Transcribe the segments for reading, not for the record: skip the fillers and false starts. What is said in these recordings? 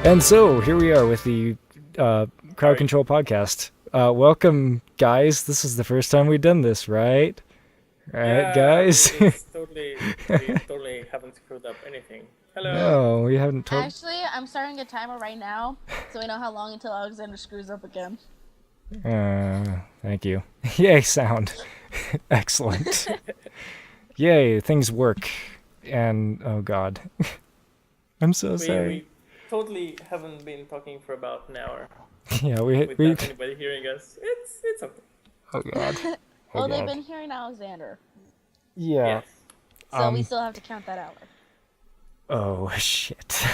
And so here we are with the Crowd Control podcast. Welcome, guys. This is the first time we've done this, right? Right, guys? It's we totally haven't screwed up anything. Hello. No, we haven't told. Actually, I'm starting a timer right now, so we know how long until Alexander screws up again. Thank you. Yay, sound. Excellent. Yay, things work. And, oh god. I'm so sorry. We totally haven't been talking for about an hour Yeah, without anybody hearing us. It's okay. Oh god. Well, they've been hearing Alexander, Yeah. Yes. so we still have to count that hour. Oh, shit.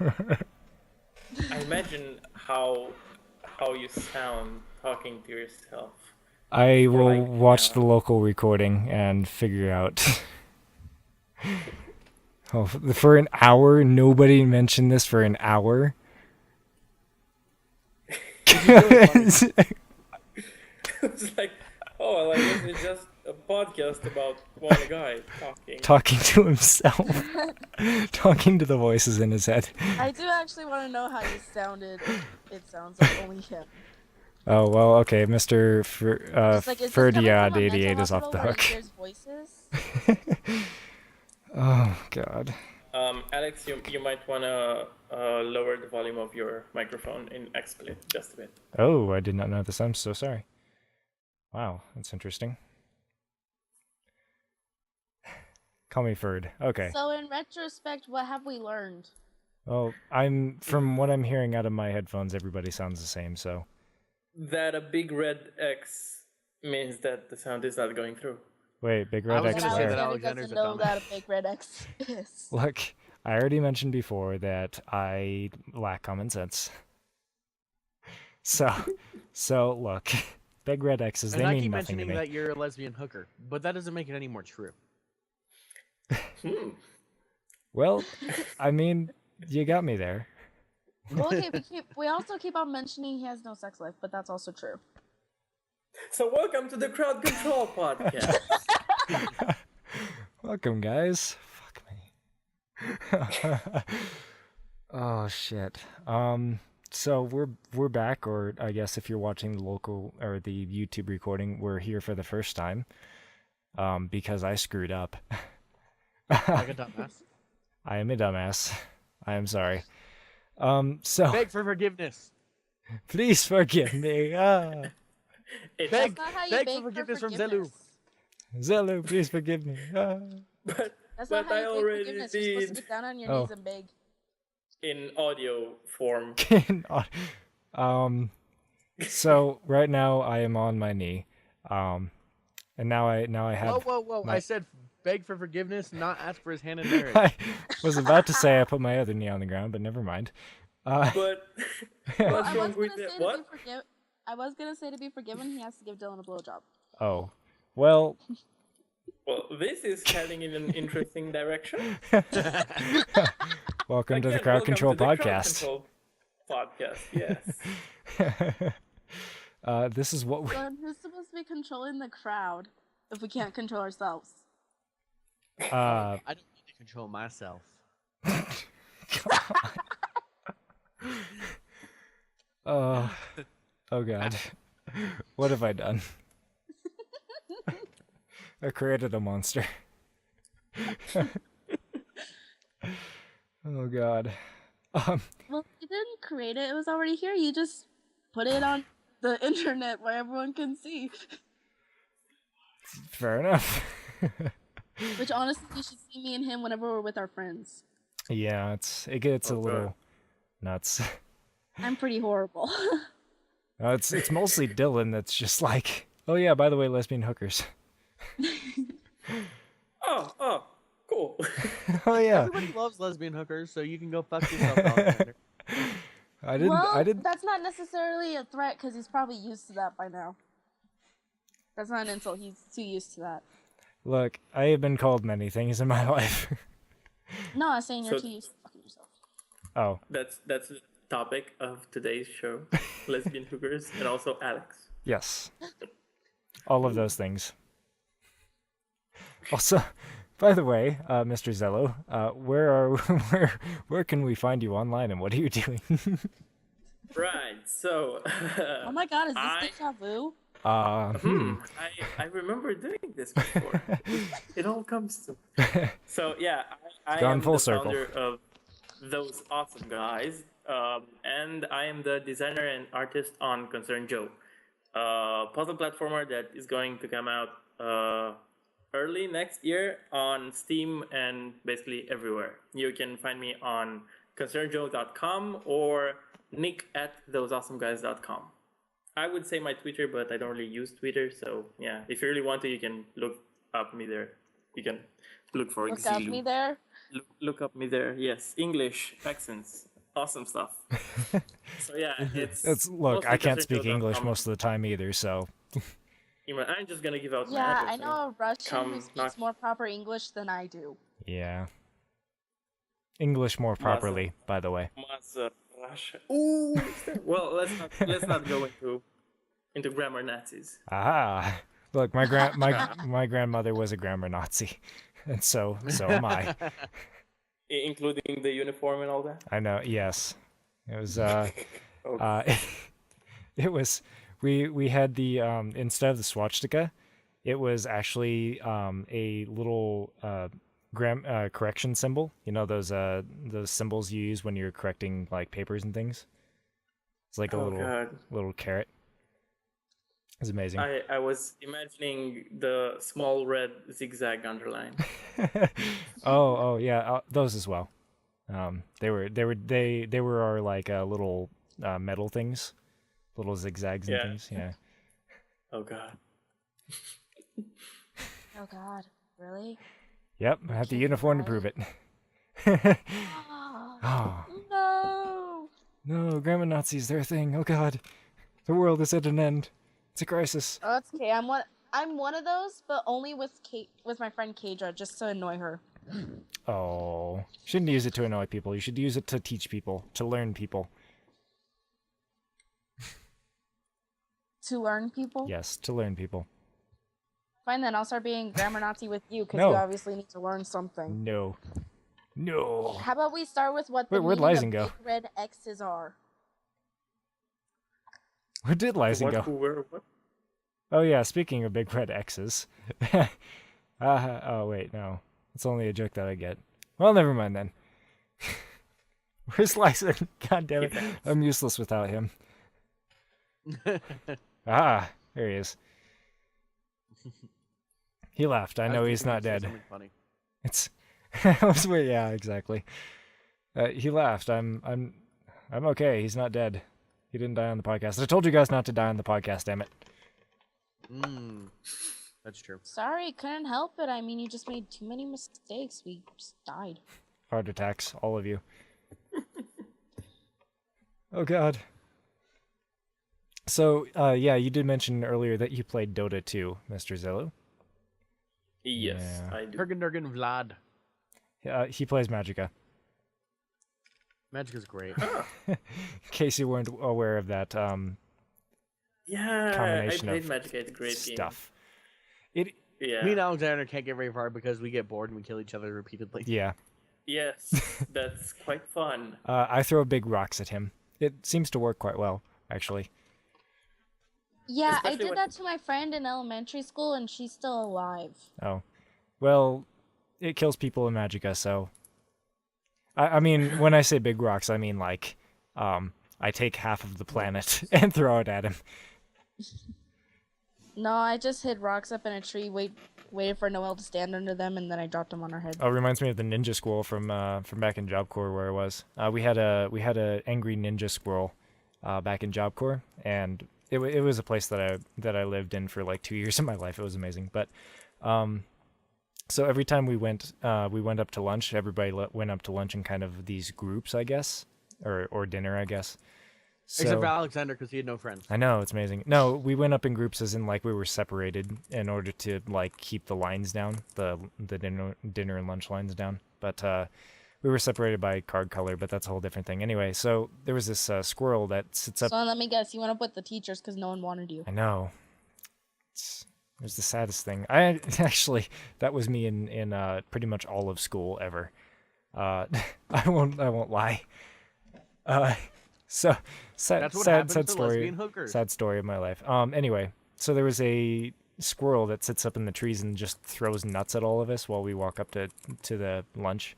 I imagine how you sound talking to yourself. I For will like an watch hour. the local recording and figure out. Oh, for an hour? Nobody mentioned this for an hour? It's like, oh, like it's just a podcast about one guy talking. Talking to himself. Talking to the voices in his head. I do actually want to know how you sounded. It sounds like only him. Oh, well, okay, Mr. Just like, is this coming from a mental 88 is off the hospital where hook. he hears voices? Oh, God. Alex, you might wanna lower the volume of your microphone in XSplit just a bit. Oh, I did not know this. I'm so sorry. Wow, that's interesting. Call me Ferd. Okay. So in retrospect, what have we learned? Well, from what I'm hearing out of my headphones, everybody sounds the same, so. That a big red X means that the sound is not going through. Wait, Big I Red was X gonna say where? that Alexander Alexander's doesn't a know dumbass. that a big red X is. Look, I already mentioned before that I lack common sense. So look, Big Red X's, And they I mean keep nothing to mentioning me. that you're a lesbian hooker, but that doesn't make it any more true. Well, I mean, you got me there. Well, okay, we also keep on mentioning he has no sex life, but that's also true. So welcome to the Crowd Control podcast. Welcome, guys. Fuck me. Oh shit. So we're back, or I guess if you're watching the local or the YouTube recording, we're here for the first time. Because I screwed up. Like a dumbass. I am a dumbass. I am sorry. So Beg for forgiveness. please forgive me. It's, Beg, That's not how you beg beg for forgiveness from Xelu. forgiveness. Zelu, please forgive me. but That's not but I how you beg already forgiveness. You're supposed to did get down on your Oh. knees and beg. in audio form. So right now I am on my knee. And now I have. Whoa. my- I said beg for forgiveness, not ask for his hand in marriage. I was about to say I put my other knee on the ground, but never mind. But Well, what's wrong with it? What? I was gonna say to be forgiven, he has to give Dylan a blowjob. Oh, well, Well, this is heading in an interesting direction. welcome to the Again, Crowd welcome Control to the Crowd podcast. Control podcast. Yes. This is what we. So who's supposed to be controlling the crowd if we can't control ourselves? Uh, I don't need to control myself. oh God, what have I done? I created a monster. Oh God. Well, you didn't create it. It was already here. You just put it on the internet where everyone can see. Fair enough. Which honestly, you should see me and him whenever we're with our friends. Yeah, it gets a Okay. little nuts. I'm pretty horrible. It's mostly Dylan that's just like, oh yeah, by the way, lesbian hookers. Oh, cool. Oh yeah, Everybody loves lesbian hookers, so you can go fuck yourself, Alexander. I didn't. Well, I didn't. that's not necessarily a threat because he's probably used to that by now. That's not an insult. He's too used to that. Look, I have been called many things in my life. No, I'm saying you're So- too used to fucking yourself. Oh, That's the topic of today's show: lesbian hookers, and also Alex. yes. All of those things. Also, By the way, Mr. Zello, where are where can we find you online, and what are you doing? Right. So. Oh my god, is this I deja vu? I remember doing this before. It all comes to. So yeah, I Gone am full the circle. founder of Those Awesome Guys, and I am the designer and artist on Concern Joe, puzzle platformer that is going to come out early next year on Steam and basically everywhere. You can find me on concernjoe.com or nick@thoseawesomeguys.com. I would say my Twitter, but I don't really use Twitter. So yeah, if you really want to, you can look up me there. You can look for Look up me Xelu. there. Look up me there. Yes, English accents, awesome stuff. So yeah, it's Look, I can't speak English concernjoe.com. most of the time either, so I'm just gonna give out my Yeah, address. I know a Russian Come who speaks knock- more proper English than I do. yeah. English more properly, by the way. Russia. Ooh. Well, let's not go into grammar Nazis. Aha! Look, my grandmother was a grammar Nazi, and so am I. Including the uniform and all that. I know. Yes, it was. Okay. It was. We had the instead of the swastika, it was actually a little correction symbol. You know those symbols you use when you're correcting like papers and things. It's like a little carrot. It's amazing. I was imagining the small red zigzag underline. oh yeah, those as well. They were our like little metal things, little zigzags and things. Yeah. Oh god. Oh god, really? Yep, I have the uniform to prove it. Oh, no! No, grandma Nazis, they're a thing. Oh god, the world is at an end. It's a crisis. Oh, it's okay. I'm one of those, but only with my friend Kadra, just to annoy her. Oh, shouldn't use it to annoy people. You should use it to teach people, to learn people. To learn people? Yes, to learn people. Fine then, I'll start being grammar Nazi with you, because No. you obviously need to learn something. No. No. How about we start with what the Wait, where'd meaning Lyzen of go? big red X's are? Where did Lyzen go? Who, where, what? Oh yeah, speaking of big red X's. Oh wait, no. It's only a joke that I get. Well, never mind then. Where's Lyson? God damn it. I'm useless without him. Ah, there he is. He left. I know he's not dead. Funny. It's I was wait, yeah, exactly. He laughed. I'm okay. He's not dead. He didn't die on the podcast. I told you guys not to die on the podcast, damn it. That's true. Sorry, couldn't help it. I mean, you just made too many mistakes. We just died. Heart attacks, all of you. Oh god. So, yeah, you did mention earlier that you played Dota 2, Mr. Xelu. Yes, Yeah. I do. Kurgan Vlad. He plays Magicka. Magic is great. In case you weren't aware of that Yeah, I combination played of Magic. It's a great stuff. It game. Me and Yeah. Alexander can't get very far because we get bored and we kill each other repeatedly. yeah. Yes, that's quite fun. I throw big rocks at him. It seems to work quite well, actually. Yeah, Especially I did when- that to my friend in elementary school, and she's still alive. Oh. Well, it kills people in Magicka, so I mean, when I say big rocks, I mean like I take half of the planet and throw it at him. No, I just hid rocks up in a tree, waited for Noelle to stand under them, and then I dropped them on her head. Oh, it reminds me of the ninja squirrel from back in Job Corps where I was. We had a angry ninja squirrel back in Job Corps, and it was a place that I lived in for like 2 years of my life. It was amazing. But so every time we went up to lunch. Everybody went up to lunch in kind of these groups, I guess, or dinner, I guess. So, Except for Alexander because he had no friends. I know, it's amazing. No, we went up in groups as in like we were separated in order to like keep the lines down, the dinner and lunch lines down. But we were separated by card color, but that's a whole different thing. Anyway, so there was this squirrel that sits up. So let me guess, you went up with the teachers because no one wanted you. I know. It's It was the saddest thing. I actually that was me in pretty much all of school ever. I won't lie. Uh, so That's what happens sad to story. lesbian hookers. Sad story of my life. Anyway, so there was a squirrel that sits up in the trees and just throws nuts at all of us while we walk up to the lunch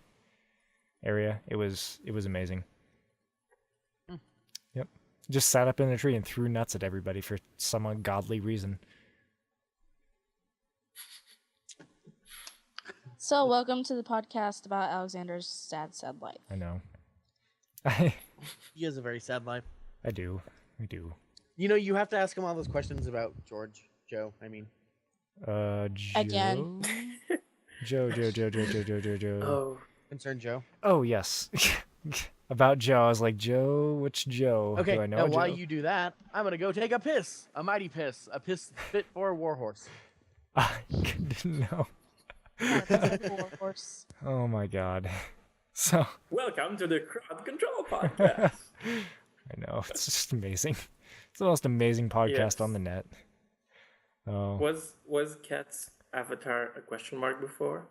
area. It was amazing. Yep. Just sat up in the tree and threw nuts at everybody for some ungodly reason. So, welcome to the podcast about Alexander's sad life. I know. He has a very sad life. I do. You know, you have to ask him all those questions about Joe. I mean, Joe? Again. Joe. Oh, concerned Joe. Oh, yes. About Joe. I was like, Joe? Which Joe? Okay, Do I know now a while Joe? you do that, I'm gonna go take a piss. A mighty piss. A piss fit for a warhorse. I didn't know. Horse. Oh my god. So, welcome to the Crowd Control Podcast. I know. It's just amazing. It's the most amazing podcast Yes. on the net. Oh. Was Cat's avatar a question mark before?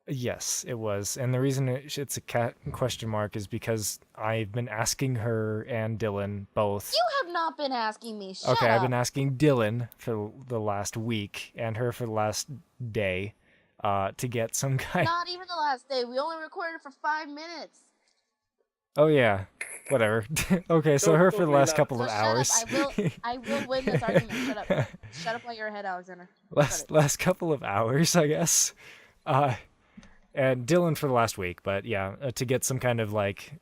Yes, it was. And the reason it's a cat question mark is because I've been asking her and Dylan both. You have not been asking me. Shut Okay, up. I've been asking Dylan for the last week and her for the last day to get some kind. Not even the last day. We only recorded for 5 minutes. Oh yeah, whatever. Okay, so Don't her for the totally last not. couple So of shut hours. up. I will win this argument. Shut up. Shut up while you're ahead, Alexander. last couple of hours, I guess. And Dylan for the last week, but yeah, to get some kind of like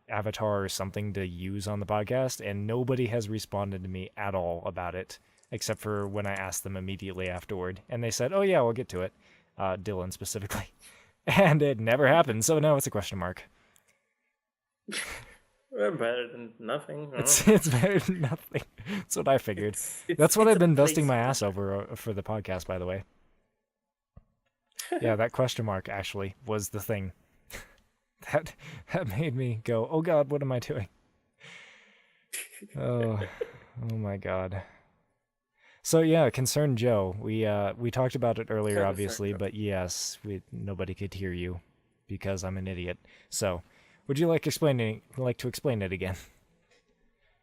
avatar or something to use on the podcast, and nobody has responded to me at all about it, except for when I asked them immediately afterward, and they said, "Oh yeah, we'll get to it." Dylan specifically, and it never happened. So now it's a question mark. Well, better than nothing. It's better than nothing. That's what I figured. It's- That's what it's I've a been busting place. my ass over for the podcast, by the way. Yeah, that question mark actually was the thing. That made me go, "Oh God, what am I doing?" Oh my God. So yeah, Concerned Joe. We talked about it earlier, Concerned obviously, Joe. but yes, nobody could hear you because I'm an idiot. So, would you like to explain it again?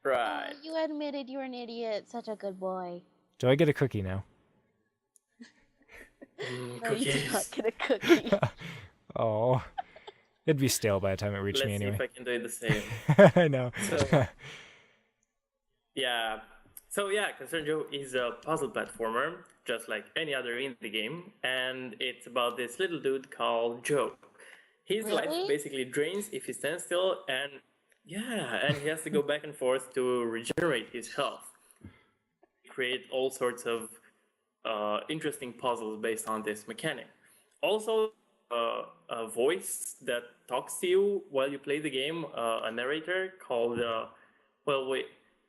Right. You admitted you're an idiot. Such a good boy. Do I get a cookie now? No, you did Cookies. not get a cookie. Oh, it'd be stale by the time it reached Let's me see anyway. if I can do the same. I know. So- Yeah. So yeah, Concern Joe is a puzzle platformer, just like any other indie game, and it's about this little dude called Joe. His life Really? basically drains if he stands still, and and he has to go back and forth to regenerate his health. Create all sorts of interesting puzzles based on this mechanic. Also, a voice that talks to you while you play the game, a narrator called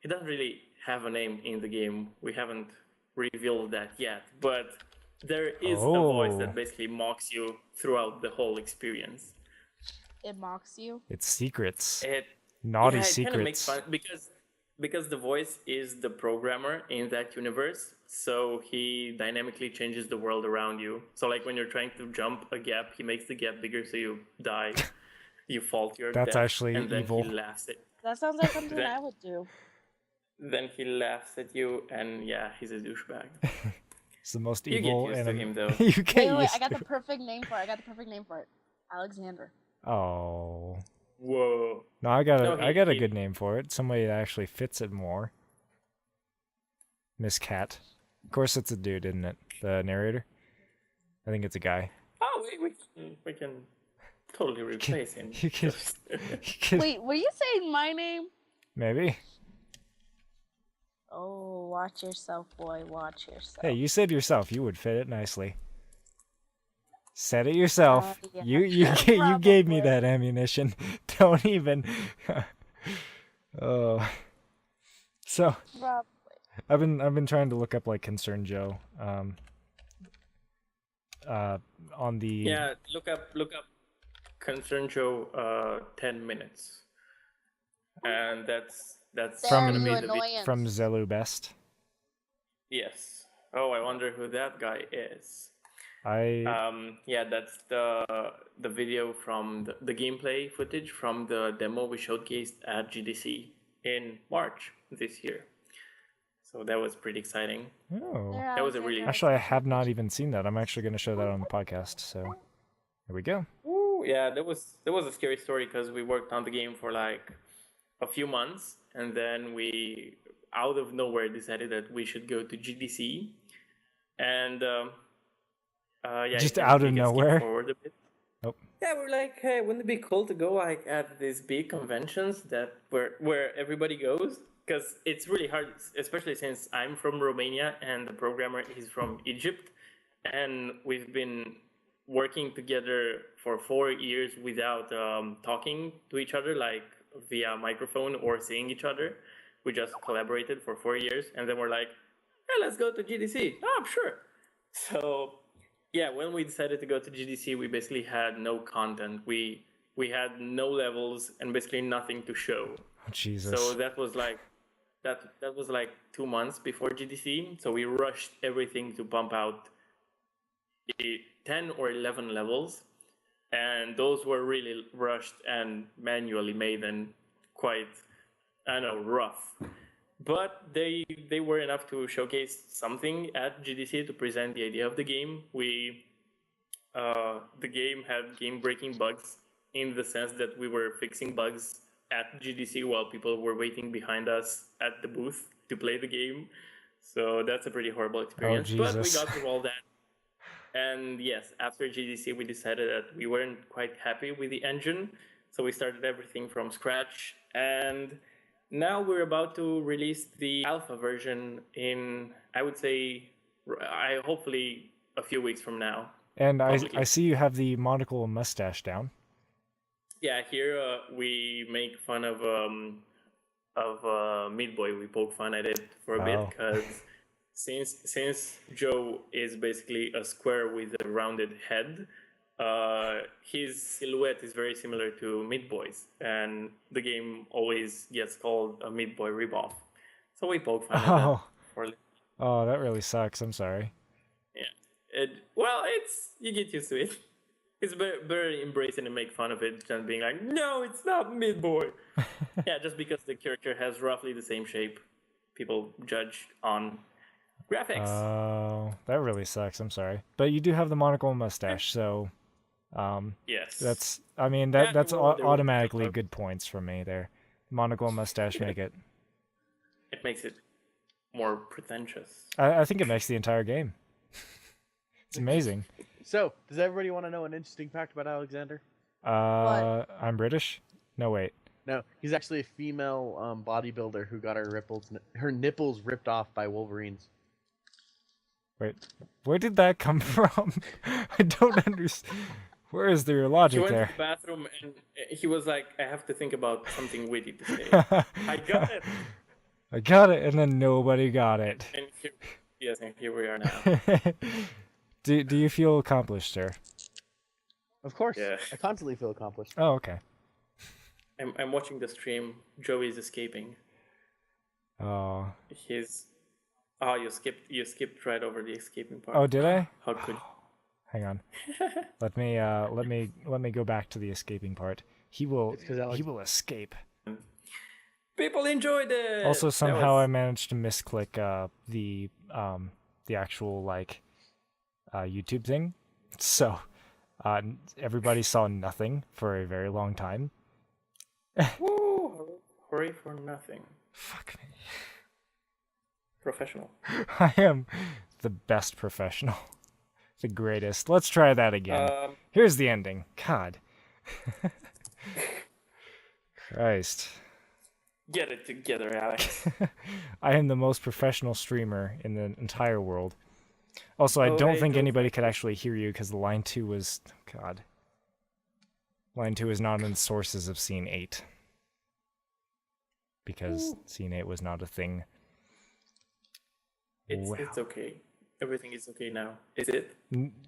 he doesn't really have a name in the game. We haven't revealed that yet, but there is a voice Oh. that basically mocks you throughout the whole experience. It mocks you. It's secrets. It Naughty yeah, it kind of makes secrets. fun because the voice is the programmer in that universe, so he dynamically changes the world around you. So like when you're trying to jump a gap, he makes the gap bigger so you die, you fall to your That's death, actually and then evil. he laughs at That sounds like something That- I would do. then he laughs at you, and yeah, he's a douchebag. It's the most You get evil used to and him, though. you get Wait, used I got to the perfect name for it. Alexander. Oh. Whoa. No, I got No, I got a he- good name for it. Somebody that actually fits it more. Miss Cat. Of course it's a dude, isn't it? The narrator? I think it's a guy. Oh, we can totally replace him. You can, you can Wait, were you saying my name? maybe. Oh, watch yourself, boy. Watch yourself. Hey, you said yourself you would fit it nicely. Said it yourself. Yeah. You gave me Probably. that ammunition. Don't even. Oh. So Rob, I've been trying to look up like Concerned Joe. On the Yeah, look up Concern Joe 10 minutes. And that's From- gonna be you the video. annoyance. from Xelu Best. Yes. Oh, I wonder who that guy is. I Yeah, that's the video from the gameplay footage from the demo we showcased at GDC in March this year. So that was pretty exciting. oh. There, That was a really Alexander. Actually, I have not even seen that. I'm actually going to show that on the podcast. So here we go. Ooh, yeah, that was a scary story because we worked on the game for like a few months, and then we out of nowhere decided that we should go to GDC, and yeah, Just you out of can skip nowhere? forward a bit. Nope. Yeah, we're like, hey, wouldn't it be cool to go like at these big conventions that where everybody goes? Because it's really hard, especially since I'm from Romania and the programmer is from Egypt, and we've been working together for 4 years without talking to each other, like via microphone or seeing each other. We just collaborated for 4 years, and then we're like, hey, let's go to GDC. Oh, sure. So yeah, when we decided to go to GDC, we basically had no content. We had no levels and basically nothing to show. Oh, Jesus. So that was like that was like 2 months before GDC. So we rushed everything to pump out 10 or 11 levels, and those were really rushed and manually made and quite, I don't know, rough. But they were enough to showcase something at GDC to present the idea of the game. The game had game-breaking bugs in the sense that we were fixing bugs at GDC while people were waiting behind us at the booth to play the game. So that's a pretty horrible experience. But we Jesus. got through all that. And yes, after GDC, we decided that we weren't quite happy with the engine. So we started everything from scratch. And now we're about to release the alpha version in, I would say, hopefully a few weeks from now. And I publicly. see you have the monocle and mustache down. Yeah, here we make fun of Meat Boy. We poke fun at it for a bit Oh. because since Joe is basically a square with a rounded head, his silhouette is very similar to Meat Boy's, and the game always gets called a Meat Boy ripoff. So we poke fun at that. Oh. For, Oh, that really sucks. I'm sorry. yeah, it's you get used to it. It's better to embrace it and make fun of it than being like, no, it's not Meat Boy. Yeah, just because the character has roughly the same shape, people judge on graphics. Oh, that really sucks. I'm sorry. But you do have the monocle and mustache, so Yes. that's I mean Yeah, that's well, there was- automatically good points for me there. Monocle and mustache make it. It makes it more pretentious. I think it makes the entire game. It's amazing. So, does everybody want to know an interesting fact about Alexander? I'm British? No, wait. No, he's actually a female bodybuilder who got her nipples ripped off by wolverines. Wait. Where did that come from? I don't understand. Where is your He logic went to there? the bathroom and he was like, I have to think about something witty to say. I got it. I got it, and then nobody got it. And here we are now. Do you feel accomplished, sir? Of course. Yeah. I constantly feel accomplished. Oh, okay. I'm watching the stream. Joey is escaping. Oh. You skipped right over the escaping part. Oh, did I? How could you? Hang on. Let me go back to the escaping part. He will It's 'cause Alex- he will escape. People enjoyed it. Also, That somehow I was- managed to misclick the actual YouTube thing, so everybody saw nothing for a very long time. Woo! Hooray for nothing. Fuck me. Professional. I am the best professional, the greatest. Let's try that again. Here's the ending. God. Christ. Get it together, Alex. I am the most professional streamer in the entire world. Also, I Oh, don't hey, think don't anybody could actually hear you because the line 2 was... God. Line 2 is not in sources of Scene 8. Because Scene 8 was not a thing. Wow. It's okay. Everything is okay now. Is it?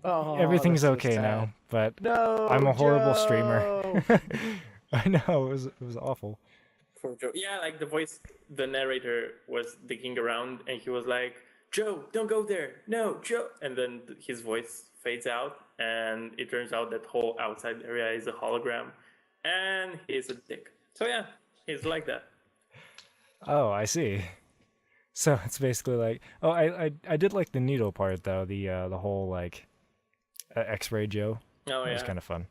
Oh, Everything's that's so okay sad. now, but No, I'm a horrible Joe! streamer. I know, it was awful. For Joe. Yeah, like the narrator was digging around and he was like, Joe, don't go there. No, Joe. And then his voice fades out, and it turns out that whole outside area is a hologram, and he's a dick. So yeah, he's like that. Oh, I see. So it's basically like, oh, I did like the needle part though. The whole like X-ray Joe. Oh That was yeah, kind of fun.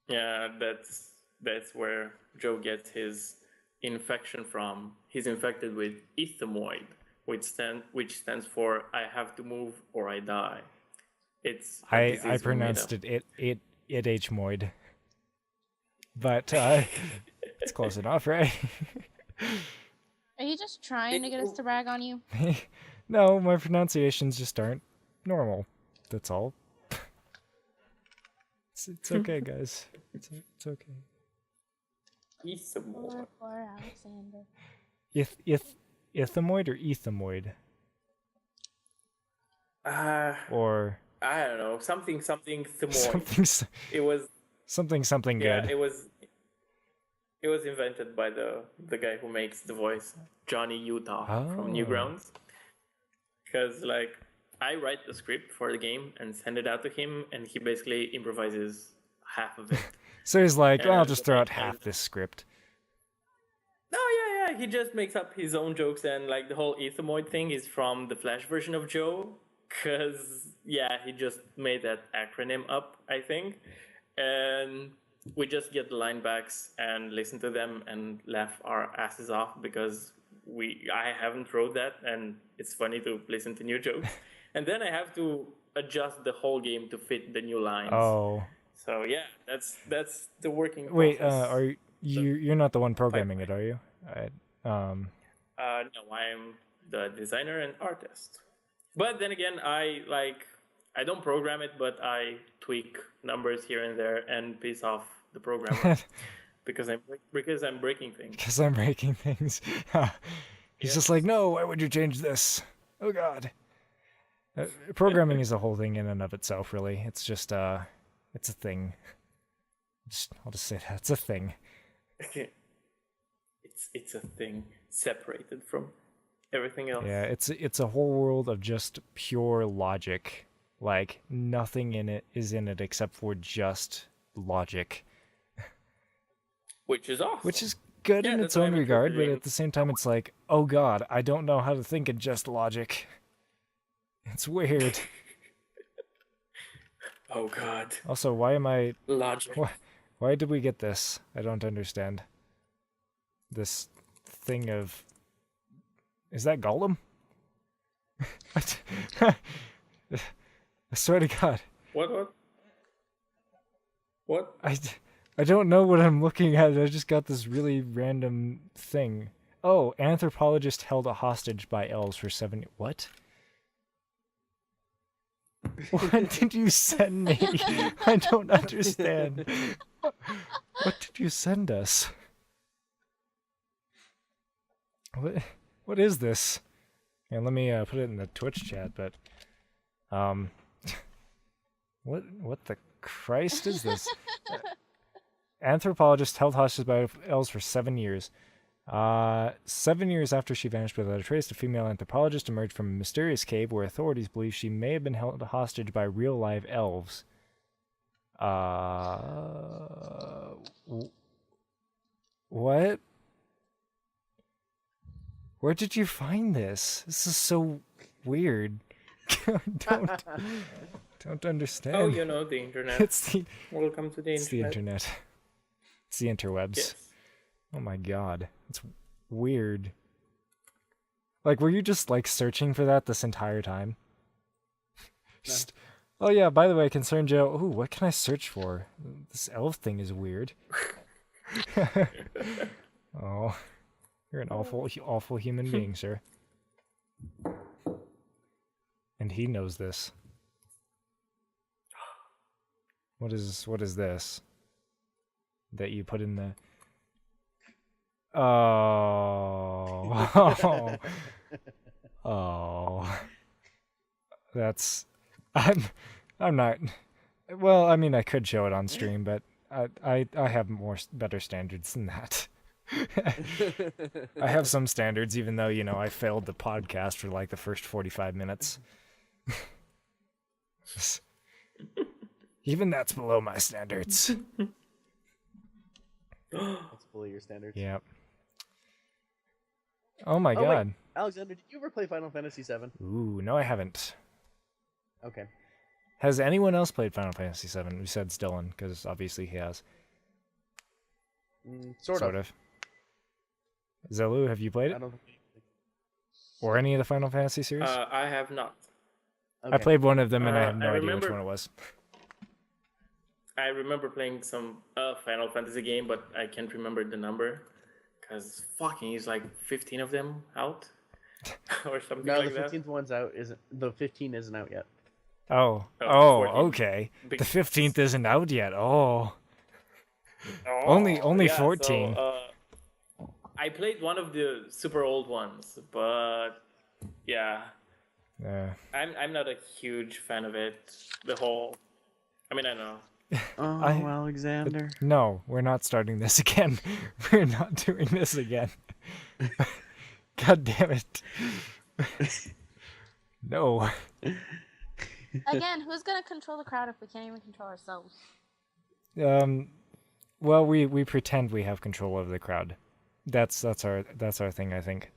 yeah. That's where Joe gets his infection from. He's infected with ethymoid, which stands for I have to move or I die. It's a I disease we made pronounced up. it H moid, but it's close enough, right? Are you just trying to get us to brag on you? No, my pronunciations just aren't normal. That's all. It's okay, guys. It's okay. Ethymoid. Poor Alexander. Ithymoid or ethymoid Uh, or I don't know. Something thymoid. It was something yeah. good. It was invented by the guy who makes the voice, Johnny Utah from Oh. Newgrounds. Because like I write the script for the game and send it out to him, and he basically improvises half of it. So he's like, well, I'll And just throw out and- half this script. No, yeah. He just makes up his own jokes, and like the whole ethymoid thing is from the Flash version of Joe. Cause yeah, he just made that acronym up, I think, and we just get the line backs and listen to them and laugh our asses off because I haven't wrote that, and it's funny to listen to new jokes, and then I have to adjust the whole game to fit the new lines. Oh, So yeah, that's the working wait, process. are you're not the one programming it, are you? No, I'm the designer and artist. But then again, I don't program it, but I tweak numbers here and there and piss off the programmer because I'm breaking things. Because I'm breaking things. He's just like, no, why would you change this? Oh God. Programming is a whole thing in and of itself, really. It's just it's a thing. I'll just say that it's a thing. It's a thing separated from everything else. Yeah, it's a whole world of just pure logic. Like nothing in it is in it except for just logic, Which is awesome. which is good Yeah, in that's its why own I'm regard, interested but in- at the same time, it's like, oh God, I don't know how to think in just logic. It's weird. Oh God, Also, why am I? logic. Why did we get this? I don't understand. This thing of. Is that Gollum? What? I swear to God, What? I don't know what I'm looking at. I just got this really random thing. Oh, anthropologist held a hostage by elves for 7. What? What did you send me? I don't understand. What did you send us? What is this? And let me put it in the Twitch chat, but what the Christ is this? Anthropologist held hostage by elves for 7 years. 7 years after she vanished without a trace, a female anthropologist emerged from a mysterious cave where authorities believe she may have been held hostage by real live elves. What? Where did you find this? This is so weird. don't understand. Oh, you know the internet. It's the Welcome to the it's the internet. internet. It's the interwebs. Yes. Oh my God, it's weird. Like, were you just like searching for that this entire time? Just, oh yeah. By the way, Concerned Joe. Ooh, what can I search for? This elf thing is weird. Oh, you're an awful human being, sir. And he knows this. What is this? That you put in the. Oh. Oh. That's. I'm not. Well, I mean, I could show it on stream, but I have better standards than that. I have some standards, even though, I failed the podcast for like the first 45 minutes. Even that's below my standards. That's below your standards. Yep. Oh my Oh, wait. god. Alexander, did you ever play Final Fantasy VII? Ooh, no, I haven't. Okay. Has anyone else played Final Fantasy VII? Besides Dylan, because obviously he has. Sort of. Xelu, have you played I it? don't think. Or any of the Final Fantasy series? I have not. I Okay. played one of them and I Uh, have no I idea which remember- one it was. I remember playing some Final Fantasy game, but I can't remember the number. Because fucking, is like 15 of them out? or something No, like the that. 15th one's out. The 15 isn't out yet. Oh, 14. okay. Big- The 15th isn't out yet. Oh. Oh, Only yeah, 14. So, I played one of the super old ones, but yeah, I'm not a huge fan of it. I don't know. Oh, I- Alexander. No, we're not starting this again. We're not doing this again. God damn it. No. Again, who's gonna control the crowd if we can't even control ourselves? Well, we pretend we have control over the crowd. That's our thing, I think.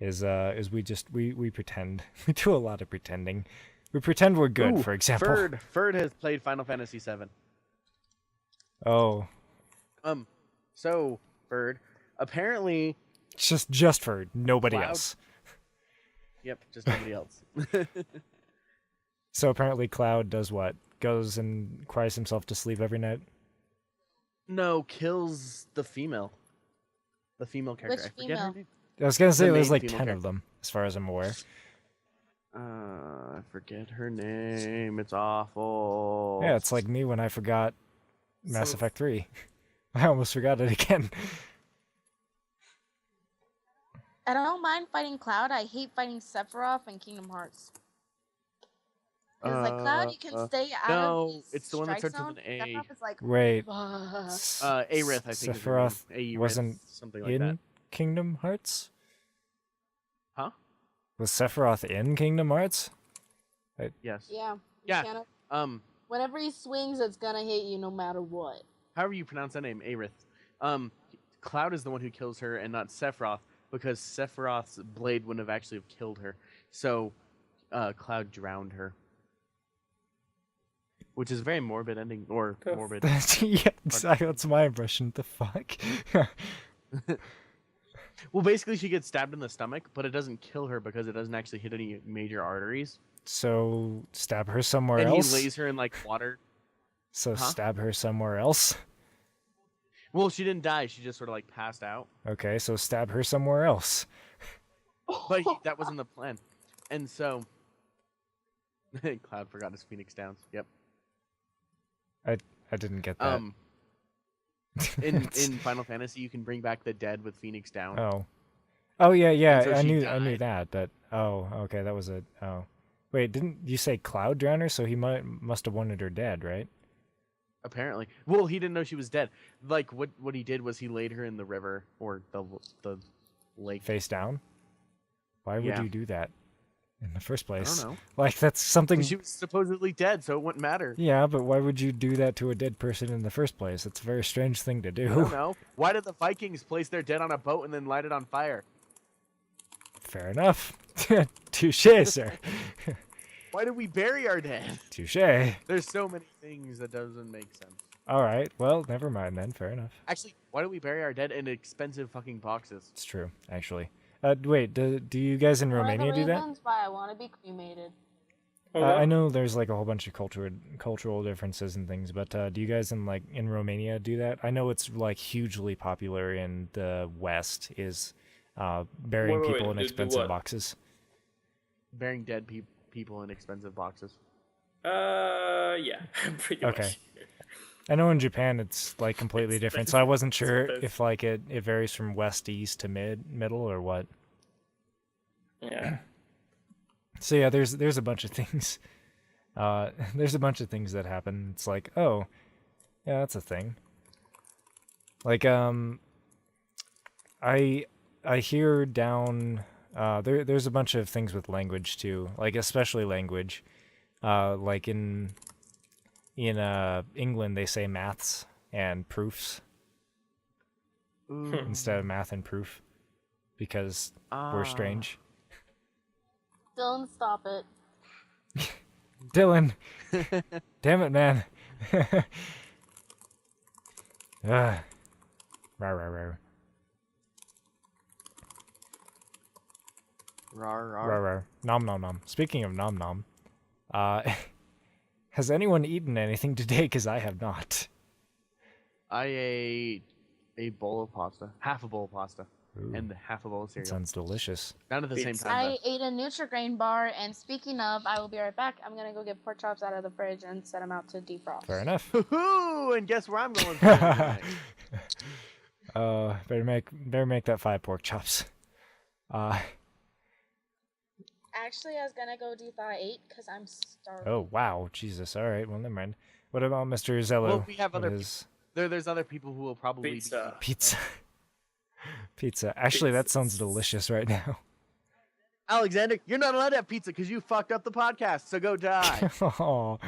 Is we pretend. We do a lot of pretending. We pretend we're good, Ooh, for example. Ferd has played Final Fantasy VII. Oh, So Ferd, apparently, it's just for nobody Cloud? else. yep, just nobody else. So apparently Cloud does what? Goes and cries himself to sleep every night? No, kills the female character. Which I forget her female? name. I was gonna say The there's main like female 10 character. of them, as far as I'm aware. I forget her name. It's awful. Yeah, it's like me when I forgot Mass So- Effect 3. I almost forgot it again. I don't mind fighting Cloud. I hate fighting Sephiroth and Kingdom Hearts. Because like Cloud, you can stay out no, of his it's the one that strike starts with zone. an A. Sephiroth is like, Wait, "Ugh." Aerith, I think. Sephiroth is her name. Aerith, wasn't something like in that. Kingdom Hearts? Huh? Was Sephiroth in Kingdom Hearts? Yes. Yeah. you Yeah. cannot- Whenever he swings, it's gonna hit you no matter what. However you pronounce that name, Aerith. Cloud is the one who kills her, and not Sephiroth, because Sephiroth's blade wouldn't have actually have killed her. So, Cloud drowned her, which is a very morbid ending, or Tough. morbid. Yeah, exactly. That's my impression. The fuck? Well, basically, she gets stabbed in the stomach, but it doesn't kill her because it doesn't actually hit any major arteries. So stab her somewhere And else? he lays her in like water. So Huh? stab her somewhere else? Well, she didn't die; she just sort of like passed out. Okay, so stab her somewhere else. But that wasn't the plan. And so, Cloud forgot his Phoenix Downs. Yep. I didn't get that. In Final Fantasy, you can bring back the dead with Phoenix Down. Oh yeah, so I she knew died. that, but okay, that was Wait, didn't you say Cloud drowned her? So he must have wanted her dead, right? Apparently, well, he didn't know she was dead. Like what he did was he laid her in the river or the lake. Face down? Why would Yeah. you do that in the first I place? don't know. Like that's something. She was supposedly dead, so it wouldn't matter. Yeah, but why would you do that to a dead person in the first place? It's a very strange thing to I do. don't know. Why did the Vikings place their dead on a boat and then light it on fire? Fair enough. Touche, sir. Why did we bury our dead? Touche. There's so many things that doesn't make sense. All right. Well, never mind then. Fair enough. Actually, why do we bury our dead in expensive fucking boxes? It's true, actually. Wait, do you guys in One of the Romania do that? reasons why I want to be cremated. I know there's like a whole bunch of cultural differences and things, but do you guys in Romania do that? I know it's like hugely popular in the West is burying Wait, people in do expensive what? boxes. Burying dead people in expensive boxes. Yeah, pretty Okay. much. I know in Japan it's like completely different, so I wasn't sure expensive. if like it varies from west to east to middle or what. Yeah. So yeah, there's a bunch of things. There's a bunch of things that happen. It's like, oh, yeah, that's a thing. Like I hear down there's a bunch of things with language too, like especially language. Like in England they say maths and proofs Ooh. instead of math and proof because we're strange. Dylan, stop it. Dylan, damn it, man. Rawr, rawr, rawr. Rar, rar. Rawr, rawr. Nom nom nom. Speaking of nom nom, has anyone eaten anything today? Because I have not. I ate a bowl of pasta, half a bowl of pasta, Ooh, and half a bowl of that cereal. sounds delicious. Not at the same Pizza. time. I ate a Nutri-Grain bar, and speaking of, I will be right back. I'm gonna go get pork chops out of the fridge and set them out to defrost. Fair enough. Though. And guess where I'm going? For tonight? Better make that 5 pork chops. Actually, I was gonna go do thaw 8 because I'm starving. Oh wow, Jesus. All right, well never mind. What about Mr. Xelu? Well, we have What other is There's other people who will probably Pizza. pizza? Pizza. Actually, that sounds Pizzas. delicious right now. Alexander, you're not allowed to have pizza because you fucked up the podcast. So go die. Oh,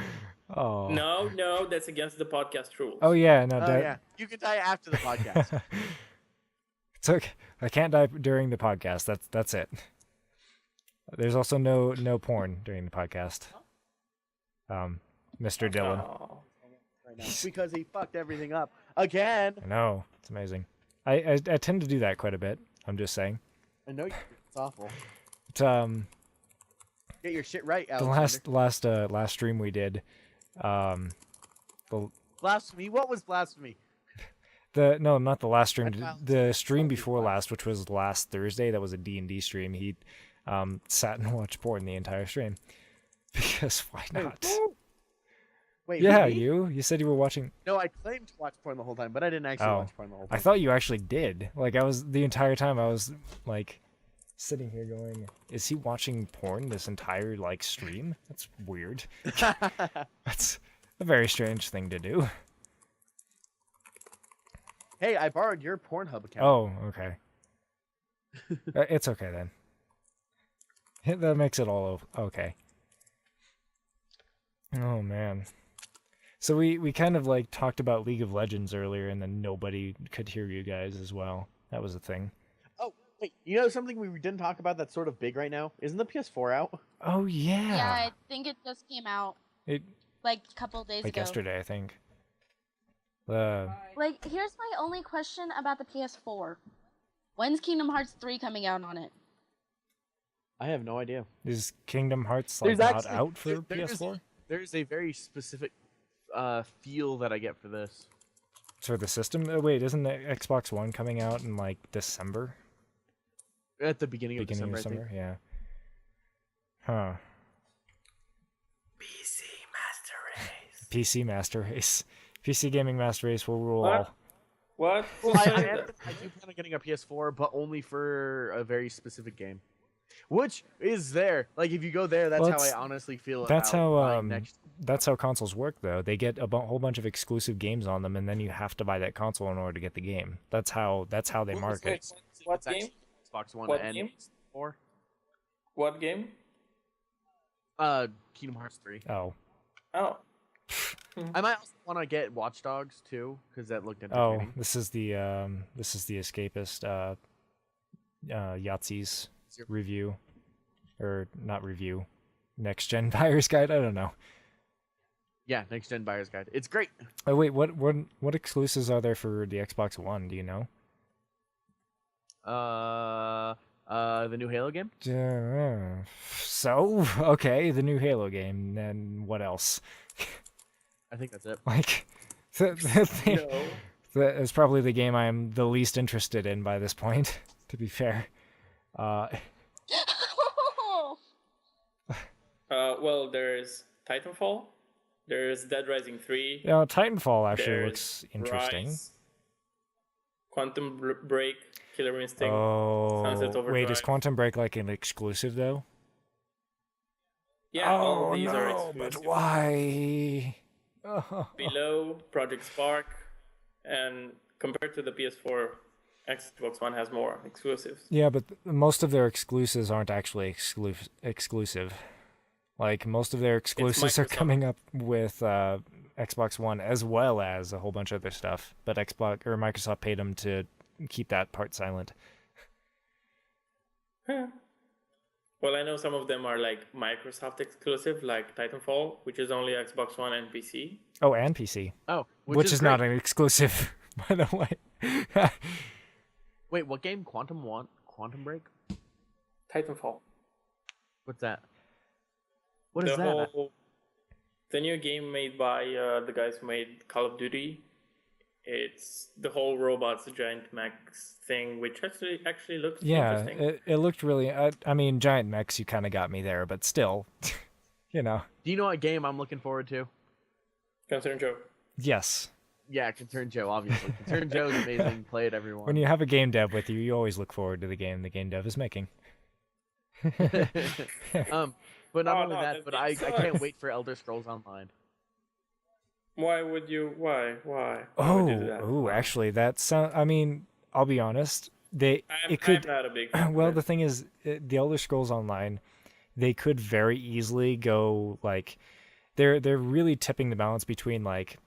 oh. No, that's against the podcast rules. Oh yeah, no. Oh yeah, you can die after the podcast. It's okay. I can't die during the podcast. That's it. There's also no porn during the podcast. Mr. Dylan. Oh. Right now. Because he fucked everything up again. I know. It's amazing. I tend to do that quite a bit. I'm just saying. I know it's awful. But, Get your shit right, the Alexander. last stream we did, the Blasphemy. What was blasphemy? no, not the last stream. I found The stream something before fun. last, which was last Thursday, that was a D&D stream. He sat and watched porn the entire stream because why not? Wait, Yeah, me? you said you were watching. No, I claimed to watch porn the whole time, but I didn't actually Oh. watch porn the whole I time. thought you actually did. Like I was the entire time. I was like sitting here going, "Is he watching porn this entire like stream? That's weird. That's a very strange thing to do." Hey, I borrowed your Pornhub account. Oh, okay. It's okay then. That makes it all okay. Oh man. So we kind of like talked about League of Legends earlier, and then nobody could hear you guys as well. That was a thing. Oh, wait. You know something we didn't talk about that's sort of big right now? Isn't the PS4 out? Oh yeah. Yeah, I think it just came out It like a couple days like ago. yesterday, I think. The Like, here's my only question about the PS4. When's Kingdom Hearts 3 coming out on it? I have no idea. is Kingdom Hearts like There's not actually- out for there's- PS4? There's a very specific feel that I get for this. For the system? Wait, isn't the Xbox One coming out in like December? At the beginning of Beginning December, of I think. summer? Yeah. Huh. PC Master Race. PC Master Race. PC Gaming Master Race will rule What? all. What? Well, I do plan on getting a PS4, but only for a very specific game. Which is there. Like, if you go there, that's Well, how I it's- honestly feel That's about how buying next. that's how consoles work though. They get a whole bunch of exclusive games on them, and then you have to buy that console in order to get the game. That's how they Wait, market. wait, what It's actually game? Xbox One What and game? PS4. What game? Kingdom Hearts 3. Oh. Oh. I might also want to get Watch Dogs too, because that looked Oh, entertaining. this is the escapist Yahtzee's Zero. review, or not review, next gen buyer's guide. I don't know. Yeah, next gen buyer's guide. It's great. Oh wait, what exclusives are there for the Xbox One? Do you know? The new Halo game. So okay, the new Halo game. Then what else? I think that's it. Like, that No. is probably the game I'm the least interested in by this point. To be fair, Well, there's Titanfall. There's Dead Rising 3. you know, Titanfall actually there's looks interesting. Rise, Quantum Break, Killer Instinct. Oh, Sunset wait, is Overdrive. Quantum Break like an exclusive though? Yeah, all Oh of these are no, exclusive. but why? Oh, Below, Project Spark, and compared to the PS4, Xbox One has more exclusives. Yeah, but most of their exclusives aren't actually exclusive. Like most of their exclusives are Microsoft. coming up with Xbox One as well as a whole bunch of other stuff. But Microsoft paid them to keep that part silent. Huh. Well, I know some of them are like Microsoft exclusive, like Titanfall, which is only Xbox One and PC. Oh, and PC, Oh, which is not great. an exclusive, by the way. Wait, what game? Quantum Break? Titanfall. What's that? What is that? The new game made by the guys who made Call of Duty. It's the whole robots, giant mechs thing, which actually looks interesting. It looked really. I mean, giant mechs. You kind of got me there, but still, you know. Do you know what game I'm looking forward to? Concern Joe. Yes. Yeah, Concern Joe, obviously. Concern Joe is amazing. Play it, everyone. When you have a game dev with you, you always look forward to the game dev is making. But not only no, that, this but game I can't sucks. wait for Elder Scrolls Online. Why would you? Why? Why would you do that? Oh, actually, that sound. I mean, I'll be honest. It could. I'm not a big fan. Well, of the it. thing is, the Elder Scrolls Online, they could very easily go like, they're really tipping the balance between like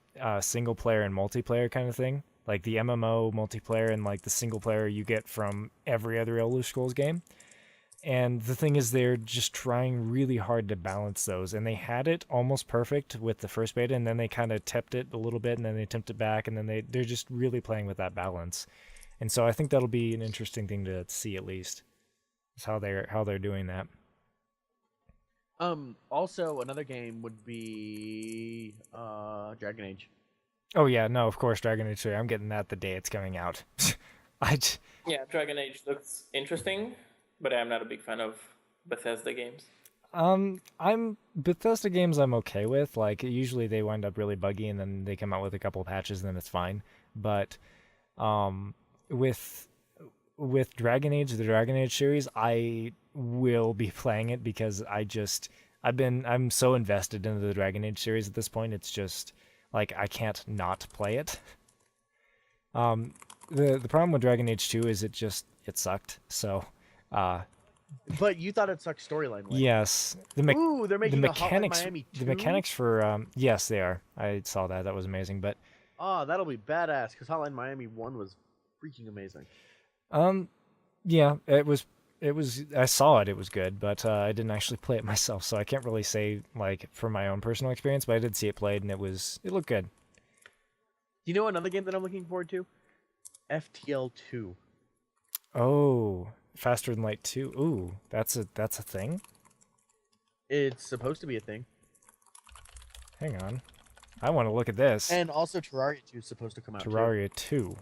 single player and multiplayer kind of thing, like the MMO multiplayer and like the single player you get from every other Elder Scrolls game. And the thing is, they're just trying really hard to balance those, and they had it almost perfect with the first beta, and then they kind of tipped it a little bit, and then they tipped it back, and then they're just really playing with that balance. And so I think that'll be an interesting thing to see, at least, is how they're doing that. Also another game would be Dragon Age. Oh yeah, no, of course, Dragon Age 3. I'm getting that the day it's coming out. Yeah, Dragon Age looks interesting, but I'm not a big fan of Bethesda games. I'm Bethesda games I'm okay with. Like usually they wind up really buggy and then they come out with a couple of patches and then it's fine. But with Dragon Age, the Dragon Age series, I will be playing it because I'm so invested into the Dragon Age series at this point. It's just like I can't not play it. The problem with Dragon Age 2 is it sucked. So But you thought it sucked storyline. yes, Ooh, they're making the a Hotline mechanics Miami 2? the mechanics for yes they are. I saw that. That was amazing. But Oh, that'll be badass because Hotline Miami 1 was freaking amazing. yeah, it was I saw it. It was good, but I didn't actually play it myself, so I can't really say like from my own personal experience. But I did see it played, and it looked good. You know another game that I'm looking forward to? FTL 2. Oh, Faster Than Light 2. Ooh, that's a thing. It's supposed to be a thing. Hang on, I want to look at this. And also Terraria 2 is supposed to come out too. Terraria 2.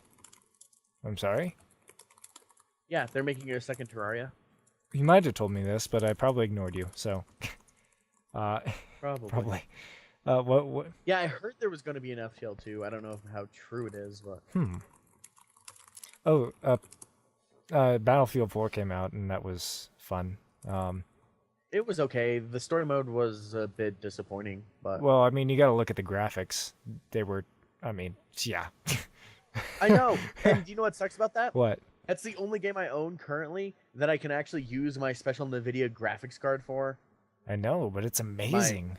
I'm sorry. Yeah, they're making a second Terraria. You might have told me this, but I probably ignored you. So, Probably. probably. What? Yeah, I heard there was going to be an FTL 2. I don't know how true it is, but Oh, Battlefield 4 came out, and that was fun. it was okay. The story mode was a bit disappointing, but Well, I mean, you got to look at the graphics. They were, I mean, yeah. I know. And do you know what sucks about that? What? That's the only game I own currently that I can actually use my special NVIDIA graphics card for. I know, but it's amazing.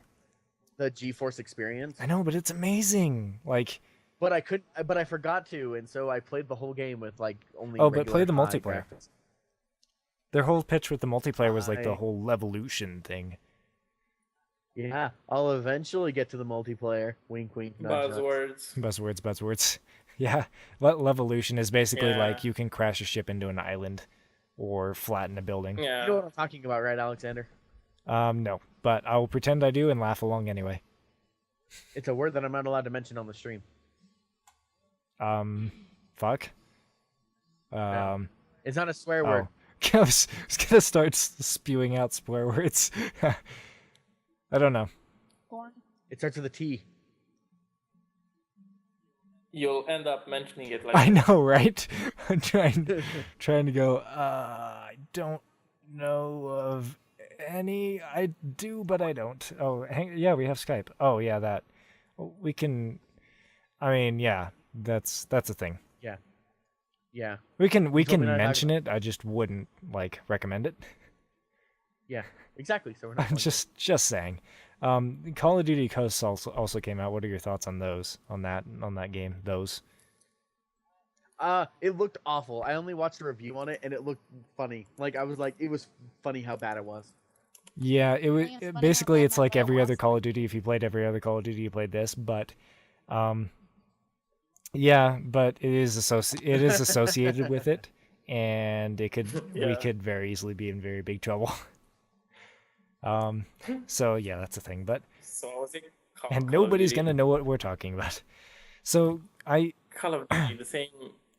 The GeForce Experience. I know, but it's amazing. Like, But I forgot to, and so I played the whole game with like only. Oh, but play the regular high multiplayer. graphics. their whole pitch with the multiplayer was like the I- whole Levolution thing. Yeah, I'll eventually get to the multiplayer. Wink, wink, nudge, nudge. Buzzwords. Buzzwords. Yeah, Levolution is basically Yeah. like you can crash a ship into an island or flatten a building. Yeah. You know what I'm talking about, right, Alexander? No, but I will pretend I do and laugh along anyway. It's a word that I'm not allowed to mention on the stream. Fuck. It's not a swear Oh. word. I was gonna start spewing out swear words. I don't know. Corn. It starts with a T. You'll end up mentioning it like I know, right? I'm trying to go. I don't know of any. I do, but I don't. Oh, yeah, we have Skype. Oh, yeah, that we can. I mean, yeah, that's a thing. Yeah. We can told me not to talk mention it. I just wouldn't like recommend it. Yeah. Exactly. So we're not I'm going to. just saying. Call of Duty Ghosts also came out. What are your thoughts on those? On that game? Those? It looked awful. I only watched a review on it, and it looked funny. Like I was like, it was funny how bad it was. Yeah, it was think it's funny how basically bad it's my like player every other wants Call to of Duty. If you played every other Call of Duty, you played this. But, yeah, but it is associated with it, and we Yeah. could very easily be in very big trouble. So yeah, that's the thing. But So I was like, and Call of nobody's Duty. gonna know what we're talking about. So Call of Duty, the same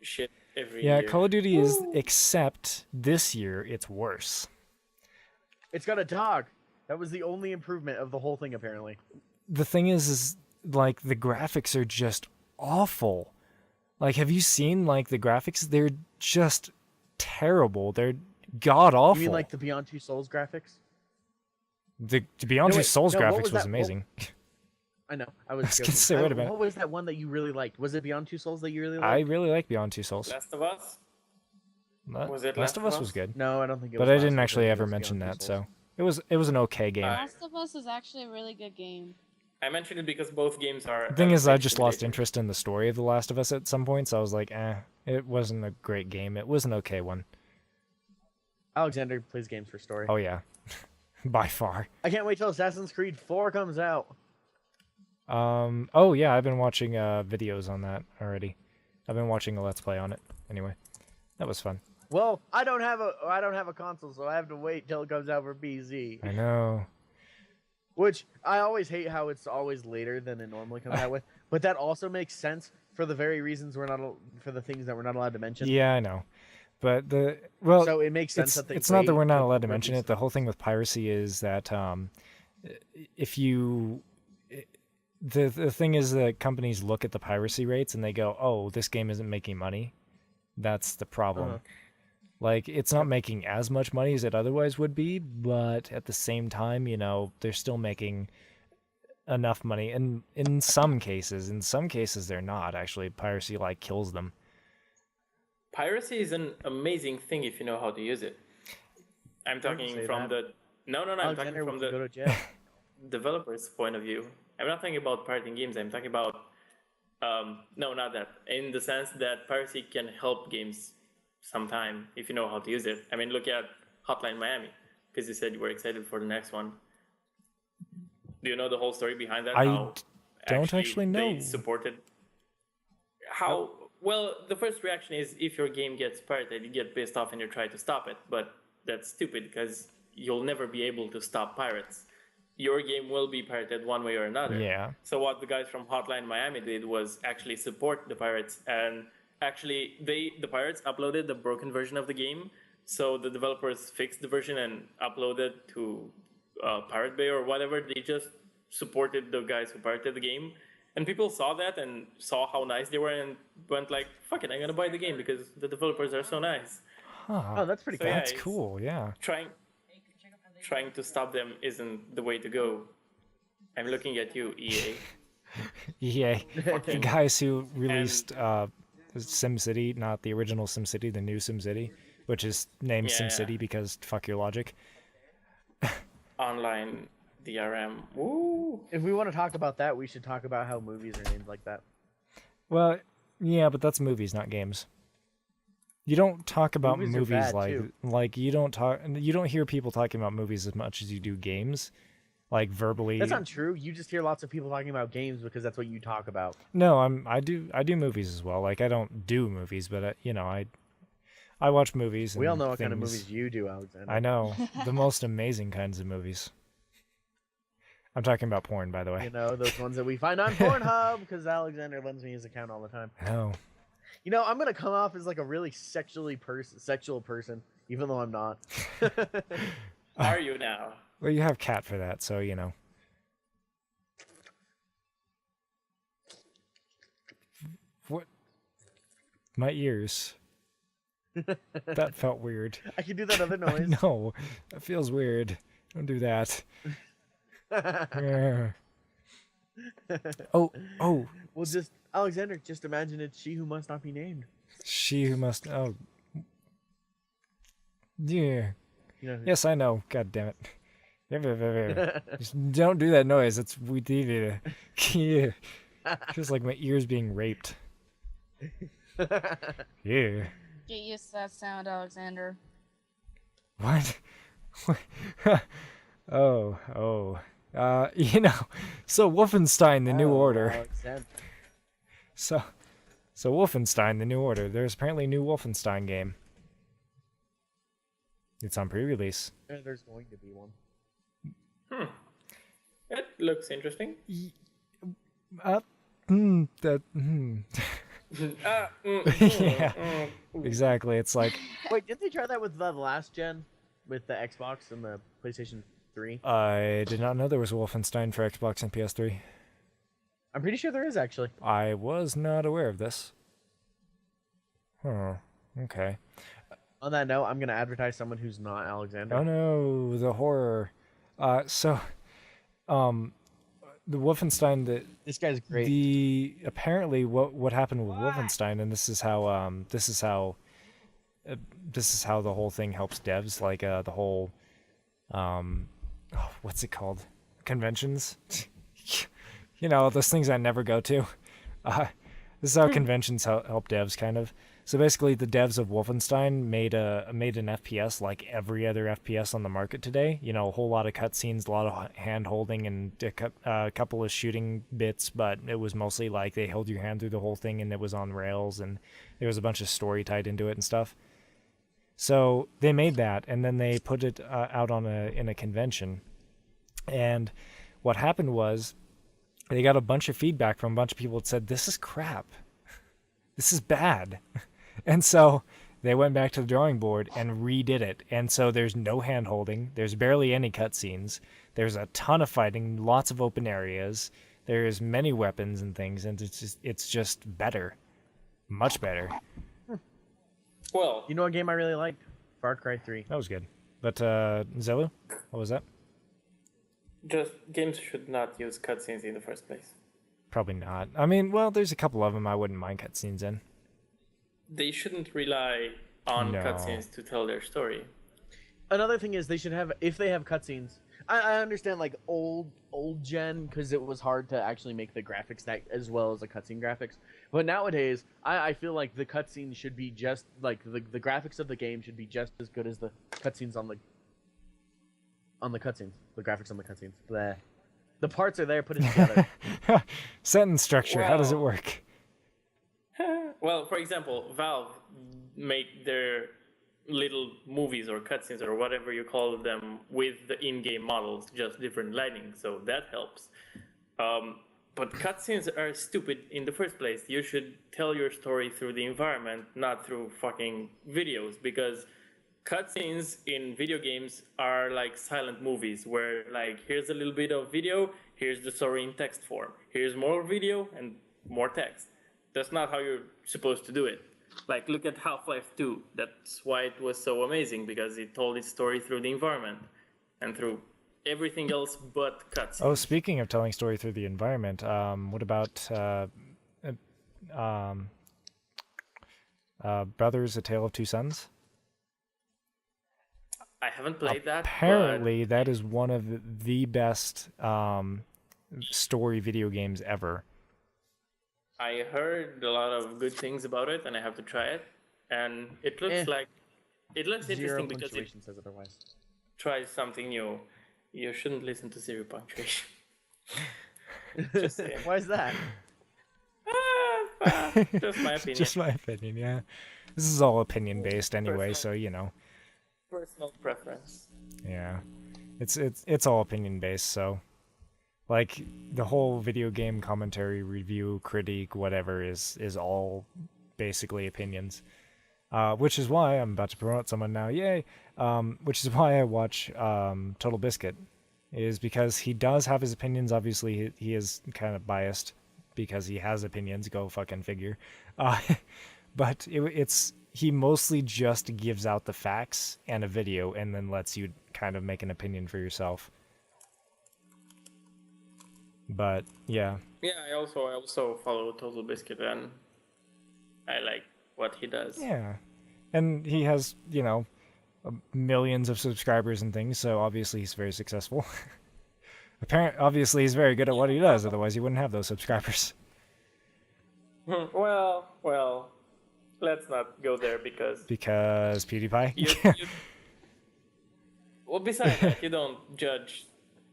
shit every yeah, year. Call of Duty is, except this year it's worse. It's got a dog. That was the only improvement of the whole thing, apparently. The thing is like the graphics are just awful. Like, have you seen like the graphics? They're just terrible. They're god awful. You mean like the Beyond Two Souls graphics? The Beyond No, Two wait, Souls no, what graphics was was that? amazing. I know. I I was was joking. gonna say, wait a minute. What was that one that you really liked? Was it Beyond Two Souls that you really I liked? really like Beyond Two Souls. Last of Us? Was it Last of Us was good, No, I don't think it was. but I Last didn't of Us, actually think it ever was mention Beyond Two that. Souls. So it was an okay game. I- Last of Us is actually a really good game. I mentioned it because both games are. The thing is, I advantage just lost simulator. interest in the story of The Last of Us at some point, so I was like, it wasn't a great game. It was an okay one. Alexander plays games for story. Oh yeah, by far. I can't wait till Assassin's Creed 4 comes out. Oh yeah, I've been watching videos on that already. I've been watching a Let's Play on it. Anyway, that was fun. Well, I don't have a console, so I have to wait till it comes out for PC. I know. Which I always hate how it's always later than it normally comes out with. But that also makes sense for the very reasons for the things that we're not allowed to mention. Yeah, I know. But So it makes sense it's, that they it's not that wait we're not till allowed to mention release it. The whole thing with piracy is that if you the thing is that companies look at the piracy rates and they go, "Oh, this game isn't making money." That's the problem. Uh-huh. Like, it's not making as much money as it otherwise would be, but at the same time, they're still making enough money. And in some cases they're not. Actually, piracy like kills them. Piracy is an amazing thing if you know how to use it. I'm talking say from that. I'm talking Alexander from would go the to jail. developer's point of view. I'm not talking about pirating games. I'm talking about no, not that. In the sense that piracy can help games sometime if you know how to use it. I mean, look at Hotline Miami, because you said you were excited for the next one. Do you know the whole story behind that? I How don't actually know. They supported how well. The first reaction is if your game gets pirated, you get pissed off and you try to stop it. But that's stupid because you'll never be able to stop pirates. Your game will be pirated one way or another. Yeah. So what the guys from Hotline Miami did was actually support the pirates, and actually the pirates uploaded the broken version of the game. So the developers fixed the version and uploaded to Pirate Bay or whatever. They just supported the guys who pirated the game, and people saw that and saw how nice they were and went like, "Fuck it, I'm gonna buy the game because the developers are so nice." Huh. Oh, that's pretty So cool. yeah, That's it's- cool. Yeah. Trying to stop them isn't the way to go. I'm looking at you, EA. EA. The guys who released SimCity, not the original SimCity, the new SimCity, which is named Yeah. SimCity because fuck your logic. Online DRM. Woo! If we want to talk about that, we should talk about how movies are named like that. Well, yeah, but that's movies, not games. You don't talk about Movies are movies bad, too. like you don't hear people talking about movies as much as you do games, like verbally. That's not true. You just hear lots of people talking about games because that's what you talk about. No, I do movies as well. Like, I don't do movies, but I watch movies. We all and know what kind of things. movies you do, Alexander. I know the most amazing kinds of movies. I'm talking about porn, by the way. You know, those ones that we find on Pornhub because Alexander lends me his account all the time. I know. You know, I'm gonna come off as like a really sexual person, even though I'm not. Are you now? Well, you have Cat for that, so What? My ears. That felt weird. I can do that other noise. No, that feels weird. Don't do that. Yeah. Oh, Well, just Alexander, just imagine it's she who must not be named. She who must. Oh, yeah. You know, Yes, I know. God damn it. Just don't do that noise. It's we. Yeah. Feels like my ears being raped. Yeah. Get used to that sound, Alexander. What? oh. So Wolfenstein: The New Order. Alexander. So Wolfenstein: The New Order. There's apparently a new Wolfenstein game. It's on pre-release. There's going to be one. That looks interesting. Yeah, exactly. It's like Wait, did they try that with the last gen, with the Xbox and the PlayStation 3? I did not know there was Wolfenstein for Xbox and PS3. I'm pretty sure there is actually. I was not aware of this. Huh. Okay. On that note, I'm gonna advertise someone who's not Alexander. Oh no, the horror. The Wolfenstein that This guy's great. apparently what happened with Wolfenstein, and this is how the whole thing helps devs, like the whole what's it called, conventions. Those things I never go to. This is how conventions help devs, kind of. So basically, the devs of Wolfenstein made an FPS like every other FPS on the market today. A whole lot of cutscenes, a lot of hand holding, and a couple of shooting bits. But it was mostly like they held your hand through the whole thing, and it was on rails, and there was a bunch of story tied into it and stuff. So they made that, and then they put it out in a convention. And what happened was, they got a bunch of feedback from a bunch of people that said, "This is crap. This is bad." And so they went back to the drawing board and redid it. And so there's no hand holding. There's barely any cutscenes. There's a ton of fighting, lots of open areas. There's many weapons and things, and it's just better, much better. Well, You know what game I really liked? Far Cry 3. That was good. But Xelu, what was that? just games should not use cutscenes in the first place. Probably not. I mean, well, there's a couple of them I wouldn't mind cutscenes in. They shouldn't rely on No. cutscenes to tell their story. Another thing is they should have, if they have cutscenes. I understand like old gen because it was hard to actually make the graphics that as well as the cutscene graphics. But nowadays, I feel like the cutscenes should be just like the graphics of the game should be just as good as the cutscenes on the cutscenes. The graphics on the cutscenes. The parts are there, put it together. Sentence structure, how does it Well- work? Well, for example, Valve make their little movies or cutscenes or whatever you call them with the in-game models, just different lighting, so that helps. But cutscenes are stupid in the first place. You should tell your story through the environment, not through fucking videos, because cutscenes in video games are like silent movies where like here's a little bit of video, here's the story in text form, here's more video and more text. That's not how you're supposed to do it. Like, look at Half-Life 2. That's why it was so amazing, because it told its story through the environment and through everything else but cutscenes. Oh, speaking of telling story through the environment, what about Brothers: A Tale of Two Sons? I haven't played that. Apparently, that is one of the best story video games ever. I heard a lot of good things about it, and I have to try it. And it looks it looks Zero interesting because it punctuation says otherwise. tries something new. You shouldn't listen to zero punctuation. Just saying. Why is that? Just my opinion. Just my opinion, yeah. This is all opinion based anyway, so Personal preference. yeah. It's all opinion based, so like the whole video game commentary, review, critique, whatever is all basically opinions. Which is why I'm about to promote someone now, yay! Which is why I watch Total Biscuit, is because he does have his opinions. Obviously, he is kind of biased because he has opinions. Go fucking figure. But he mostly just gives out the facts and a video, and then lets you kind of make an opinion for yourself. But yeah, Yeah, I also follow Total Biscuit, and I like what he does. Yeah, and he has millions of subscribers and things, so obviously he's very successful. Obviously he's very good at what he does, otherwise he wouldn't have those subscribers. Well, let's not go there because PewDiePie. well, besides that, you don't judge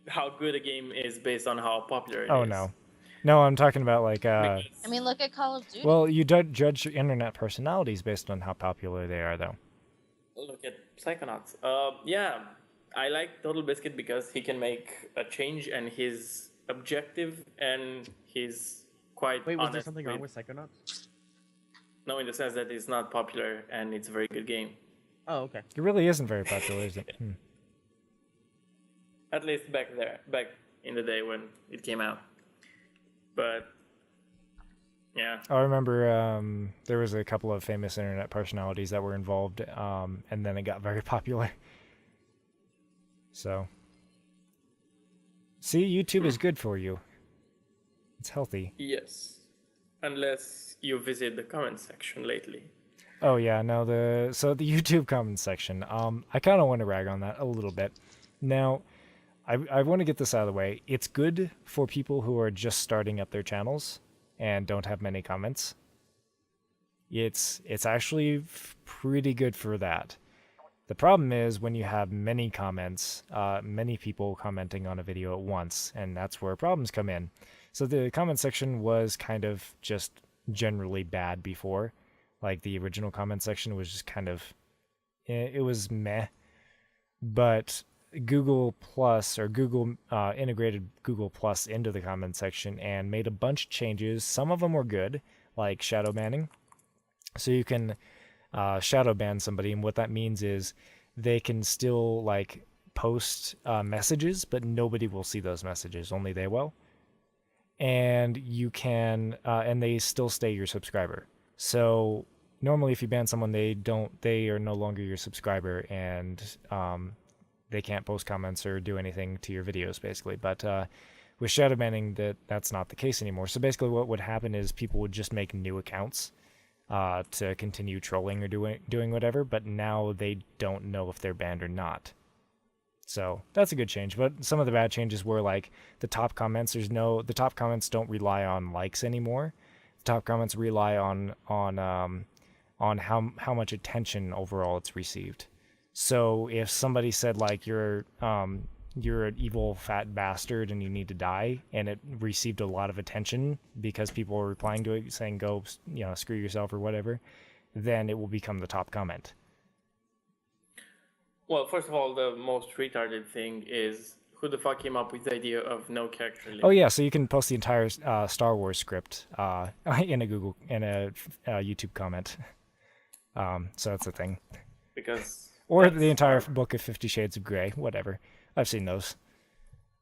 how good a game is based on how popular it is. Oh no, I'm talking about like. I mean, look at Call of Duty. Well, you don't judge internet personalities based on how popular they are, though. Look at Psychonauts. Yeah, I like Total Biscuit because he can make a change, and he's objective, and he's quite Wait, was honest there something wrong with Psychonauts? No, in the sense that it's not popular and it's a very good game. Oh, okay. It really isn't very popular, is it? At least back in the day when it came out. But yeah. I remember there was a couple of famous internet personalities that were involved, and then it got very popular. So, see, YouTube is good for you. It's healthy. Yes, unless you visit the comment section lately. Oh yeah, no, the YouTube comment section. I kind of want to rag on that a little bit. Now, I want to get this out of the way. It's good for people who are just starting up their channels and don't have many comments. It's actually pretty good for that. The problem is when you have many comments, many people commenting on a video at once, and that's where problems come in. So the comment section was kind of just generally bad before. Like the original comment section was just kind of, it was meh. But Google Plus or Google integrated Google Plus into the comment section and made a bunch of changes. Some of them were good, like shadow banning. So you can shadow ban somebody, and what that means is they can still like post messages, but nobody will see those messages. Only they will. And you can, and they still stay your subscriber. So normally, if you ban someone, they are no longer your subscriber, and they can't post comments or do anything to your videos, basically. But with shadow banning, that's not the case anymore. So basically, what would happen is people would just make new accounts to continue trolling or doing whatever. But now they don't know if they're banned or not. So that's a good change. But some of the bad changes were like the top comments. The top comments don't rely on likes anymore. The top comments rely on how much attention overall it's received. So if somebody said like you're an evil fat bastard and you need to die, and it received a lot of attention because people were replying to it saying go screw yourself or whatever, then it will become the top comment. Well, first of all, the most retarded thing is who the fuck came up with the idea of no character limit? Oh yeah, so you can post the entire Star Wars script in a YouTube comment. So that's the thing. Or the entire book of 50 Shades of Grey, whatever. I've seen those.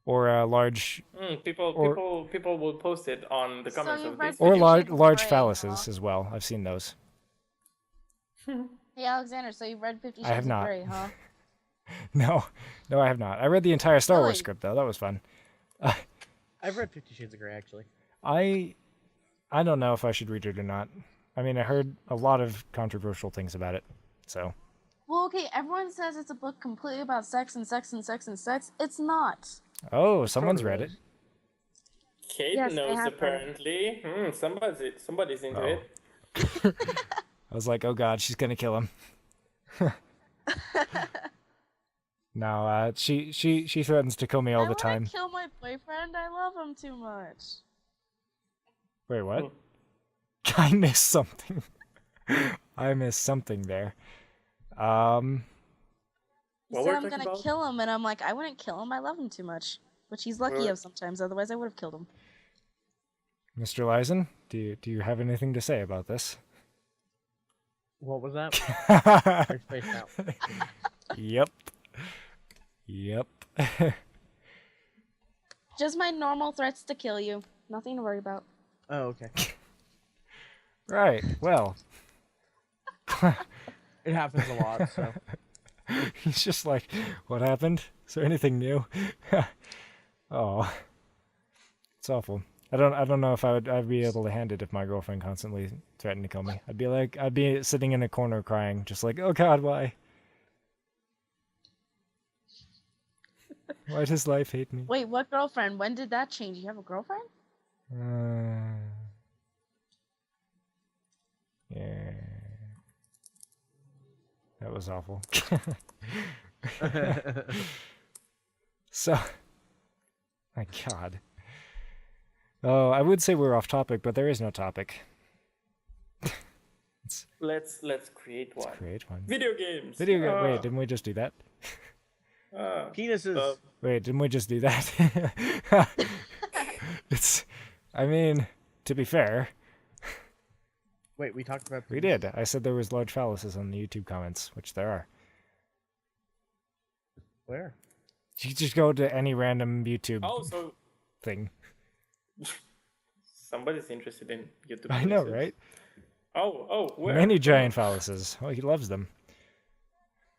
Or a large. People will post it on the comments of this. Or 50 large Shades of Grey, phalluses huh? as well. I've seen those. Hey Alexander, so you've read 50 Shades I have not. of Grey, huh? No, I have not. I read the entire Star Wars Really? script though. That was fun. I've read 50 Shades of Grey, actually. I don't know if I should read it or not. I mean, I heard a lot of controversial things about it. So. Well, okay, everyone says it's a book completely about sex and sex and sex and sex. It's not. Oh, someone's read it. Kate Yes, I knows have apparently. Somebody's into Oh. it. I was like, oh god, she's gonna kill him. No, she threatens to kill me all the time. I want to kill my boyfriend. I love him too much. Wait, what? I missed something. I missed something there. He What said we're I'm talking gonna about? kill him, and I'm like, I wouldn't kill him. I love him too much, which he's lucky We're- of sometimes. Otherwise, I would have killed him. Mr. Lyzen, do you have anything to say about this? What was that? I spaced out. Yep. Just my normal threats to kill you. Nothing to worry about. Oh, okay. Right. Well, It happens a lot, so. he's just like, what happened? Is there anything new? Oh, it's awful. I don't know if I'd be able to hand it if my girlfriend constantly threatened to kill me. I'd be sitting in a corner crying, just like, oh God, why? Why does life hate me? Wait, what girlfriend? When did that change? You have a girlfriend? Yeah. That was awful. So, my God. Oh, I would say we're off topic, but there is no topic. Let's create one. Let's create one. Video games. Wait, didn't we just do that? Penises. Wait, didn't we just do that? I mean, to be fair, Wait, we talked about. we did. I said there was large phalluses on the YouTube comments, which there are. Where? You just go to any random YouTube Oh, so thing. somebody's interested in YouTube. I know, penises. right? Oh, where? Many giant phalluses. Oh, he loves them.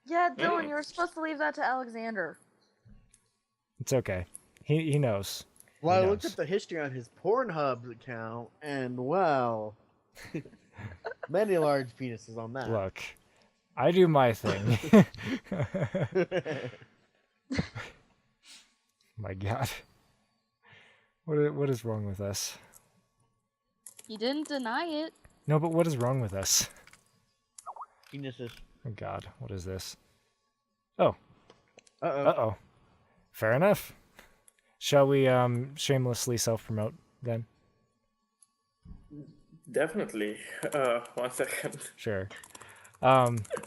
Yeah, Dylan, you were supposed to leave that to Alexander. It's okay. He knows. Well, He I looked knows. up the history on his Pornhub account, and well, many large penises on that. Look, I do my thing. My God. What is wrong with us? He didn't deny it. No, but what is wrong with us? Penises. Oh God, what is this? Oh, Uh-oh. uh-oh. Fair enough. Shall we shamelessly self-promote then? Definitely. 1 second. Sure.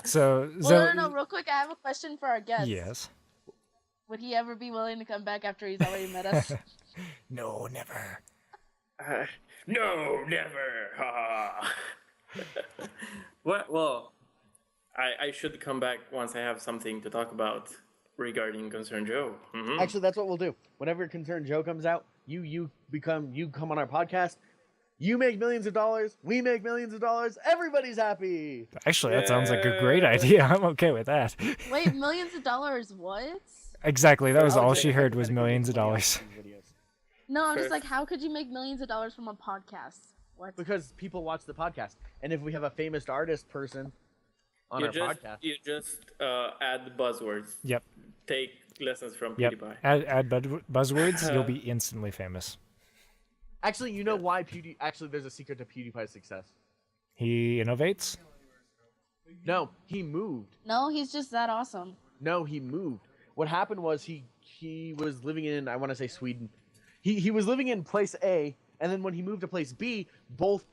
So Well, no, real quick, I have a question for our guest. Yes. Would he ever be willing to come back after he's already met us? No, never. No, never. Ha. Well, I should come back once I have something to talk about regarding Concern Joe. Mhm. Actually, that's what we'll do. Whenever Concerned Joe comes out, you come on our podcast. You make millions of dollars. We make millions of dollars. Everybody's happy. Actually, that sounds like a great idea. I'm okay with that. Wait, millions of dollars? What? Exactly. That was all Alexander she heard was hypothetically millions of makes money dollars. off these videos. No, I'm just First- like, how could you make millions of dollars from a podcast? What? Because people watch the podcast, and if we have a famous artist person on You our just podcast, add buzzwords. Yep. Take lessons from Yep. PewDiePie. Add buzzwords, you'll be instantly famous. actually, you know why Actually, there's a secret to PewDiePie's success. He innovates. No, he moved. No, he's just that awesome. No, he moved. What happened was he was living in, I want to say, Sweden. He was living in place A, and then when he moved to place B, both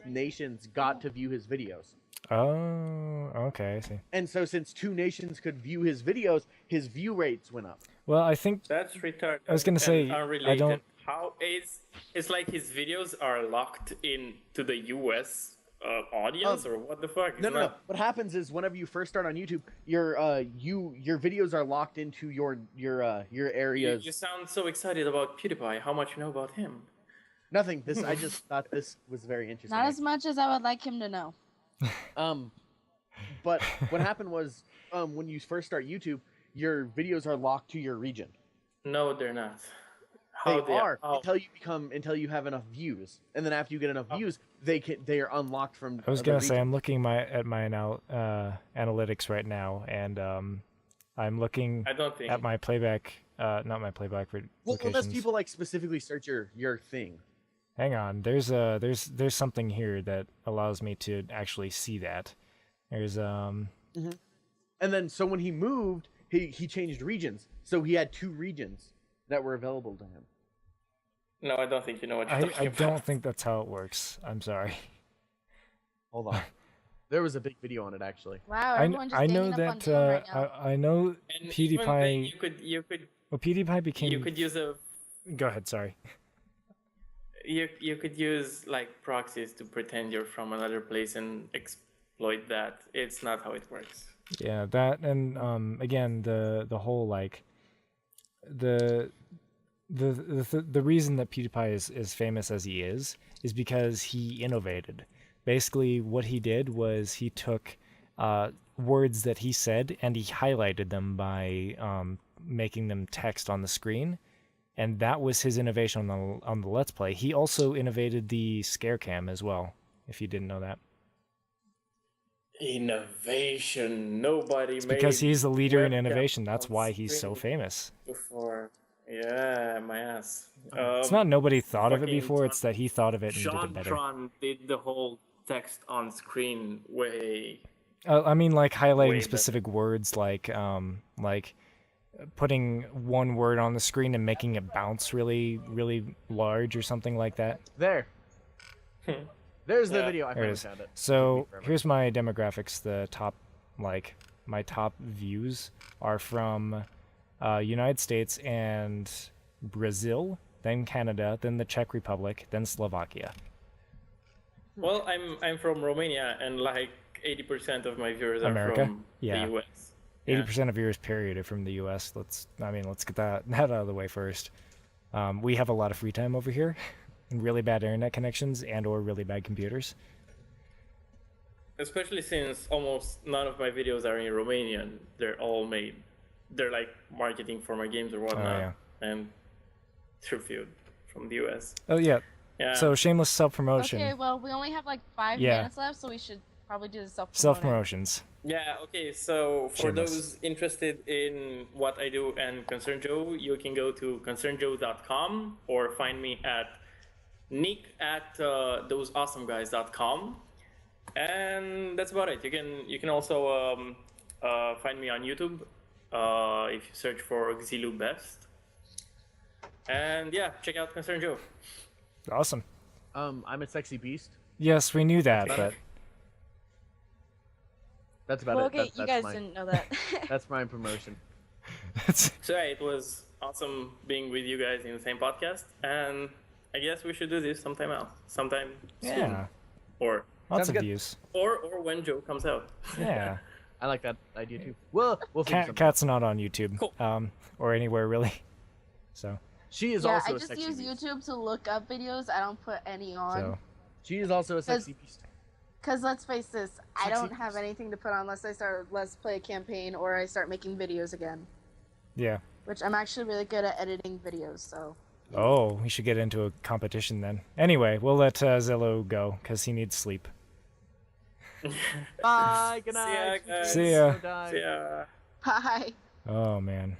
nations got to view his videos. Oh, okay, I see. And so since two nations could view his videos, his view rates went up. Well, I think That's retarded. I was gonna and say, unrelated. I don't- How it's like his videos are locked in to the U.S. Audience or what the fuck? No, It's no, no. not- What happens is whenever you first start on YouTube, your videos are locked into your areas. You sound so excited about PewDiePie. How much you know about him? Nothing. I just thought this was very interesting. Not as much as I would like him to know. But what happened was, when you first start YouTube, your videos are locked to your region. No, they're not. They How are oh, until you have enough views, and then after you get enough views, they are unlocked from. I was other gonna say regions. I'm looking at my analytics right now, and I'm looking I don't think. at my playback, not my playback Well, locations. unless people like specifically search your thing. Hang on, there's something here that allows me to actually see that. There's And then so when he moved, he changed regions, so he had two regions that were available to him. No, I don't think you know what you're I talking about. don't think that's how it works. I'm sorry. Hold on, there was a big video on it actually. Wow, everyone just I know ganging up on that Dylan right now. I know And PewDiePie. even then, you PewDiePie became. could use a Go ahead. Sorry. you could use like proxies to pretend you're from another place and exploit that. It's not how it works. Yeah, that and again the whole like the reason that PewDiePie is famous as he is because he innovated. Basically, what he did was he took words that he said and he highlighted them by making them text on the screen, and that was his innovation on the Let's Play. He also innovated the scare cam as well, if you didn't know that. Innovation. Nobody It's made because he's the leader in webcam innovation. That's on why he's so screen famous. before. Yeah, my ass. It's not nobody thought of it Fucking before, it's that he thought of it and did it Sean better. Tron did the whole text on screen way. I mean, like Way highlighting better. specific words, like putting one word on the screen and making it bounce really, really large or something like that. There. There's the Yeah. video. I There it finally is. found it. So here's my demographics. The top, my top views are from United States and Brazil, then Canada, then the Czech Republic, then Slovakia. Well, I'm from Romania, and like 80% of my viewers are America? from Yeah. the US. 80% of viewers, period, are from the U.S. Let's get that out of the way first. We have a lot of free time over here, and really bad internet connections and/or really bad computers. Especially since almost none of my videos are in Romanian. They're all made. They're like marketing for my games or whatnot, yeah. and they're viewed from the US. Oh yeah. Yeah. So shameless self-promotion. Okay, well, we only have like 5 Yeah. minutes left, so we should probably do the self-promoting. Self-promotions. Yeah, okay, so for Shameless. those interested in what I do and Concern Joe, you can go to concernjoe.com or find me at nick@thoseawesomeguys.com. And that's about it. You can also find me on YouTube if you search for Xelu Best. And yeah, check out Concern Joe. Awesome. I'm a sexy beast. Yes, we knew that, Okay. but That's about Well, it. okay, That's you guys my, didn't know that. That's my promotion. it's, So yeah, it was awesome being with you guys in the same podcast. And I guess we should do this sometime soon. yeah, Or lots Sounds of good. views. or when Joe comes out. Yeah. I like that idea too. We'll figure something. Cat's not on YouTube, Cool. or anywhere really. So, She is yeah, also I a just sexy use beast. YouTube to look up videos. I don't put any on. so She is also a sexy beast. Because let's face this, I Sexy don't have beast. anything to put on unless I start Let's Play a campaign or I start making videos again. yeah. Which I'm actually really good at editing videos, so. Oh, we should get into a competition then. Anyway, we'll let Xelu go because he needs sleep. Bye. Good See ya, night. guys. See ya. So die. Yeah. Bye. Oh man.